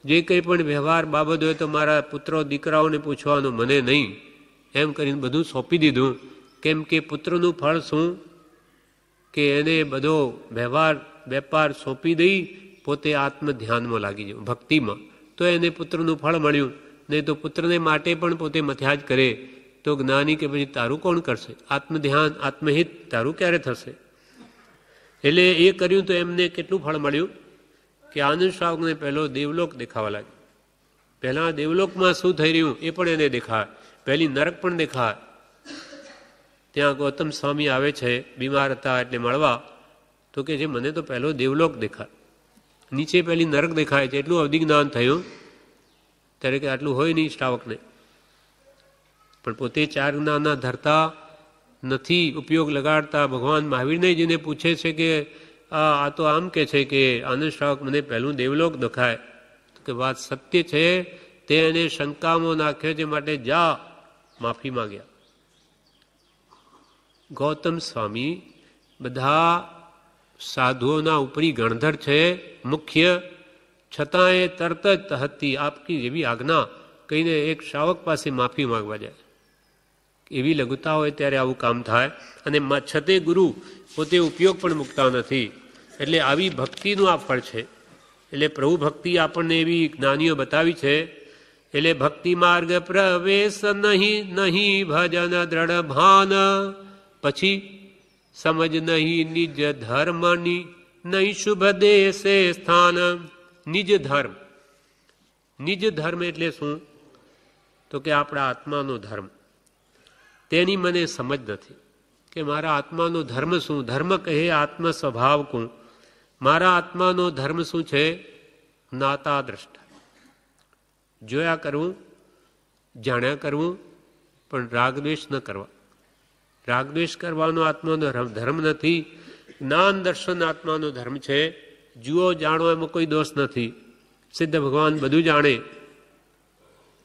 જે કંઈ પણ વ્યવહાર બાબત હોય તો મારા પુત્રો દીકરાઓને પૂછવાનું, મને નહીં. એમ કરીને બધું સોંપી દીધું. કેમ કે પુત્રનું ફળ શું કે એને બધો વ્યવહાર વેપાર સોંપી દઈ પોતે આત્મ ધ્યાનમાં લાગી જવું, ભક્તિમાં, તો એને પુત્રનું ફળ મળ્યું. નહીં તો પુત્રને માટે પણ પોતે મથ્યા જ કરે તો જ્ઞાની કે પછી તારું કોણ કરશે, આત્મધ્યાન આત્મહિત તારું ક્યારે થશે. એટલે એ કર્યું તો એમને કેટલું ફળ મળ્યું કે આનંદ શ્રાવકને પહેલો દેવલોક દેખાવા લાગ્યો. પહેલાં દેવલોકમાં શું થઈ રહ્યું એ પણ એને દેખાય, પહેલી નરક પણ દેખાય. ત્યાં ગૌતમ સ્વામી આવે છે, બીમાર હતા એટલે મળવા, તો કે જે મને તો પહેલો દેવલોક દેખાય, નીચે પહેલી નરક દેખાય છે. એટલું અવધિ જ્ઞાન થયું. ત્યારે કે આટલું હોય નહીં શ્રાવકને, પણ પોતે 4 જ્ઞાનના ધરતા નથી, ઉપયોગ લગાડતા. ભગવાન મહાવીરને જેને પૂછે છે કે આ તો આમ કે છે કે આનંદ શ્રાવક મને પહેલું દેવલોક દેખાય, કે વાત સત્ય છે. તે એને શંકામાં નાખ્યો છે, માટે જા માફી માંગ્યા. ગૌતમ સ્વામી બધા સાધુઓના ઉપરી ગણધર છે, મુખ્ય, છતાંય તરત જ હતી આપકી જેવી આજ્ઞા કહીને એક શ્રાવક પાસે માફી માંગવા જાય. એવી લઘુતા હોય ત્યારે આવું કામ થાય. અને છતે ગુરુ પોતે ઉપયોગ પણ મૂકતા નથી. એટલે આવી ભક્તિનું આ ફળ છે. એટલે પ્રભુ ભક્તિ આપણને એવી જ્ઞાનીઓ બતાવી છે. એટલે ભક્તિ માર્ગ પ્રવેશ નહીં ભજન દ્રઢ ભાન, પછી સમજ નહીં નિજ ધર્મની નહીં શુભ દેશે સ્થાન. નિજ ધર્મ, નિજ ધર્મ એટલે શું તો કે આપણા આત્માનો ધર્મ, તેની મને સમજ નથી કે મારા આત્માનો ધર્મ શું. ધર્મ કહે આત્મ સ્વભાવ કું. મારા આત્માનો ધર્મ શું છે? જ્ઞાતા દ્રષ્ટા, જોયા કરવું, જાણ્યા કરવું, પણ રાગદ્વેષ ન કરવા. રાગદ્વેષ કરવાનો આત્માનો ધર્મ નથી. જ્ઞાન દર્શન આત્માનો ધર્મ છે. જુઓ જાણો એમાં કોઈ દોષ નથી. સિદ્ધ ભગવાન બધું જાણે,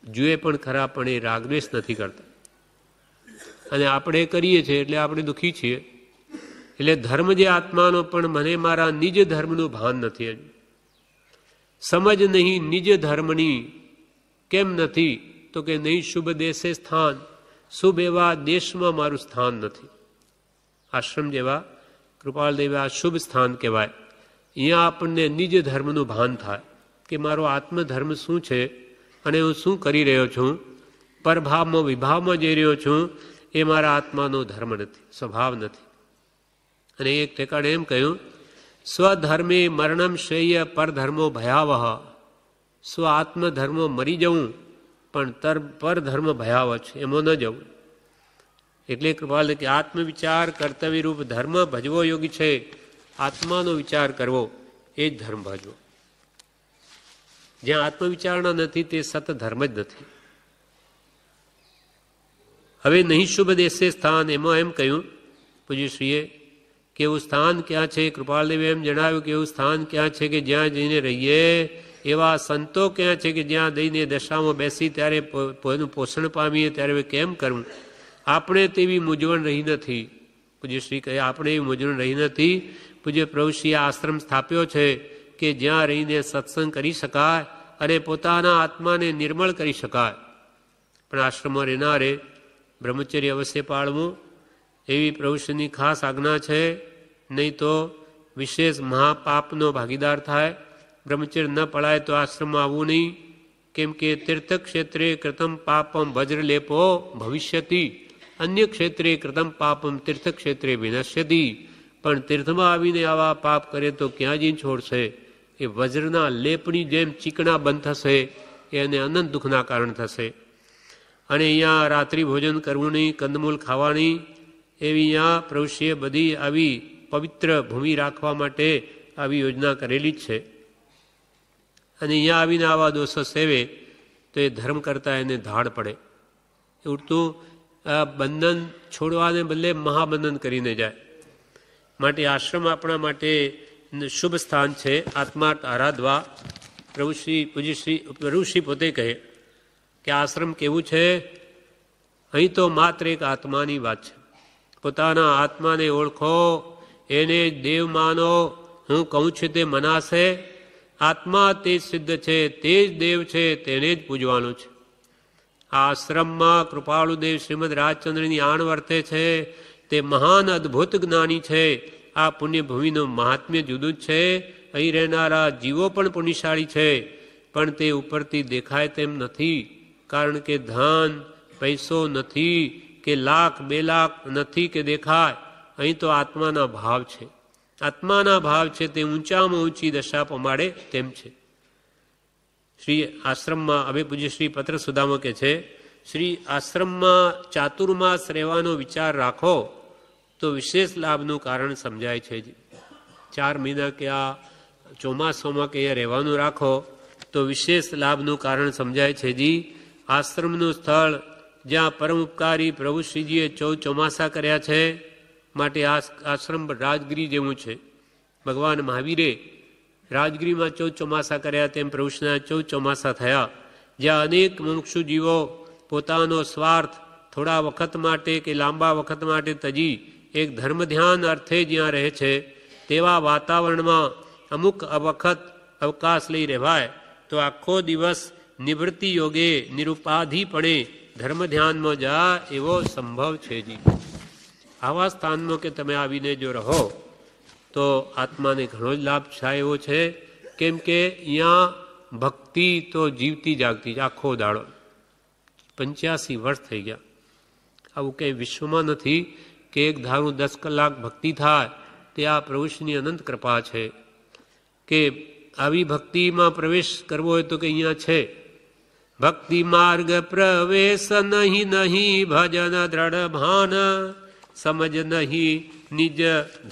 જુએ પણ ખરા, પણ એ રાગદ્વેષ નથી કરતા. અને આપણે કરીએ છીએ એટલે આપણે દુઃખી છીએ. એટલે ધર્મ જે આત્માનો, પણ મને મારા નિજ ધર્મનું ભાન નથી. સમજ નહીં નિજ ધર્મની. કેમ નથી તો કે નહીં શુભ દેશે સ્થાન. શુભ એવા દેશમાં મારું સ્થાન નથી. આશ્રમ જેવા કૃપાલદેવ આ શુભ સ્થાન કહેવાય. અહીંયા આપણને નિજ ધર્મનું ભાન થાય કે મારો આત્મધર્મ શું છે અને હું શું કરી રહ્યો છું. પરભાવમાં વિભાવમાં જઈ રહ્યો છું, એ મારા આત્માનો ધર્મ નથી, સ્વભાવ નથી. અને એક ઠેકાણે એમ કહ્યું, સ્વધર્મે મરણમ શ્રેય પરધર્મો ભયાવહ. સ્વ આત્મધર્મો મરી જવું, પણ પરધર્મ ભયાવહ છે, એમાં ન જવું. એટલે કૃપાલ કે આત્મવિચાર કર્તવ્ય રૂપ ધર્મ ભજવો યોગી છે. આત્માનો વિચાર કરવો એ જ ધર્મ ભજવો. જ્યાં આત્મવિચારણા નથી તે સત ધર્મ જ નથી. હવે નહીં શુભ દેશે સ્થાન, એમાં એમ કહ્યું પૂજ્યશ્રીએ કે એવું સ્થાન ક્યાં છે. કૃપાલદેવે એમ જણાવ્યું કે એવું સ્થાન ક્યાં છે કે જ્યાં જઈને રહીએ એવા સંતો ક્યાં છે કે જ્યાં દઈને દશામાં બેસી ત્યારે એનું પોષણ પામીએ ત્યારે કેમ કરવું? આપણે તેવી મૂંઝવણ રહી નથી. પૂજ્યશ્રી કહે આપણે એવી મૂંઝવણ રહી નથી. પૂજ્ય પ્રભુશ્રીએ આશ્રમ સ્થાપ્યો છે કે જ્યાં રહીને સત્સંગ કરી શકાય અને પોતાના આત્માને નિર્મળ કરી શકાય. પણ આશ્રમમાં રહેનારે બ્રહ્મચર્ય અવશ્ય પાળવું એવી પ્રભુશ્રીની ખાસ આજ્ઞા છે. નહીં તો વિશેષ મહાપાપનો ભાગીદાર થાય. બ્રહ્મચર્ય ન પળાય તો આશ્રમમાં આવવું નહીં. કેમ કે તીર્થક્ષેત્રે કૃતમ પાપમ વજ્રલેપો ભવિષ્યતિ, અન્ય ક્ષેત્રે કૃતમ પાપમ તીર્થક્ષેત્રે વિનશ્યતિ. પણ તીર્થમાં આવીને આવા પાપ કરે તો ક્યાં જઈને છોડશે? એ વજ્રના લેપની જેમ ચીકણા બંધ થશે, એને અનંત દુઃખના કારણ થશે. અને અહીંયા રાત્રિ ભોજન કરવું નહીં, કંદમૂલ ખાવાની એવી અહીંયા પ્રભુશ્રીએ બધી આવી પવિત્ર ભૂમિ રાખવા માટે આવી યોજના કરેલી જ છે. અને અહીંયા આવીને આવા દોષો સેવે તો એ ધર્મ કરતાં એને ધાડ પડે. ઉડતું આ બંધન છોડવાને બદલે મહાબંધન કરીને જાય. માટે આશ્રમ આપણા માટે શુભ સ્થાન છે. આત્મા આરાધવા પ્રભુશ્રી પોતે કહે કે આશ્રમ કેવું છે? અહીં તો માત્ર એક આત્માની વાત છે. પોતાના આત્માને ઓળખો, એને જ દેવ માનો. હું કહું છું તે મનાશે. આત્મા તે જ સિદ્ધ છે, તે જ દેવ છે, તેને જ પૂજવાનું છે. આ આશ્રમમાં કૃપાળુદેવ શ્રીમદ રાજચંદ્રની આણ વર્તે છે. તે મહાન અદ્ભુત જ્ઞાની છે. આ પુણ્યભૂમિનું મહાત્મ્ય જુદું જ છે. અહીં રહેનારા જીવો પણ પુણ્યશાળી છે, પણ તે ઉપરથી દેખાય તેમ નથી. કારણ કે ધન પૈસો નથી કે લાખ 2 લાખ નથી કે દેખાય. અહીં તો આત્માના ભાવ છે. આત્માના ભાવ છે તે ઊંચામાં ઊંચી દશા પમાડે તેમ છે. શ્રી આશ્રમમાં હવે પૂજ્ય શ્રી પત્ર સુદામાં કહે છે, શ્રી આશ્રમમાં ચાતુર્માસ રહેવાનો વિચાર રાખો તો વિશેષ લાભનું કારણ સમજાય છે. 4 મહિના કે આ ચોમાસામાં કે અહીંયા રહેવાનું રાખો તો વિશેષ લાભનું કારણ સમજાય છે. આશ્રમનું સ્થળ જ્યાં પરમ ઉપકારી પ્રભુશ્રીજીએ 14 ચોમાસા કર્યા છે, માટે આ આશ્રમ રાજગીરી જેવું છે. ભગવાન મહાવીરે રાજગીરીમાં 14 ચોમાસા કર્યા તેમ પ્રભુશ્રીના 14 ચોમાસા થયા. જ્યાં અનેક મુમુક્ષુ જીવો પોતાનો સ્વાર્થ થોડા વખત માટે કે લાંબા વખત માટે તજી એક ધર્મ ધ્યાન અર્થે જ્યાં રહે છે, તેવા વાતાવરણમાં અમુક વખત અવકાશ લઈ રહેવાય તો આખો દિવસ નિવૃત્તિ યોગે નિરુપાધિપણે ધર્મ ધ્યાનમાં જાય એવો સંભવ છે. આવા સ્થાનમાં કે તમે આવીને જો રહો તો આત્માને ઘણો જ લાભ થાય એવો છે. કેમ કે અહીંયા ભક્તિ તો જીવતી જાગતી જ આખો દાડો. 85 વર્ષ થઈ ગયા. આવું કંઈ વિશ્વમાં નથી કે એક ધારું 10 કલાક ભક્તિ થાય. તે આ પ્રભુની અનંત કૃપા છે કે આવી ભક્તિમાં પ્રવેશ કરવો હોય તો કે અહીંયા છે. ભક્તિ માર્ગ પ્રવેશ નહીં નહીં ભજન દ્રઢ ભાન, સમજ નહીં નિજ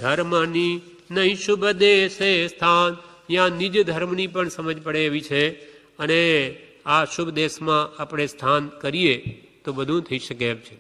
ધર્મની નહીં શુભ દેશે સ્થાન. ત્યાં નિજ ધર્મની પણ સમજ પડે એવી છે. અને આ શુભ દેશમાં આપણે સ્થાન કરીએ તો બધું થઈ શકે એમ છે.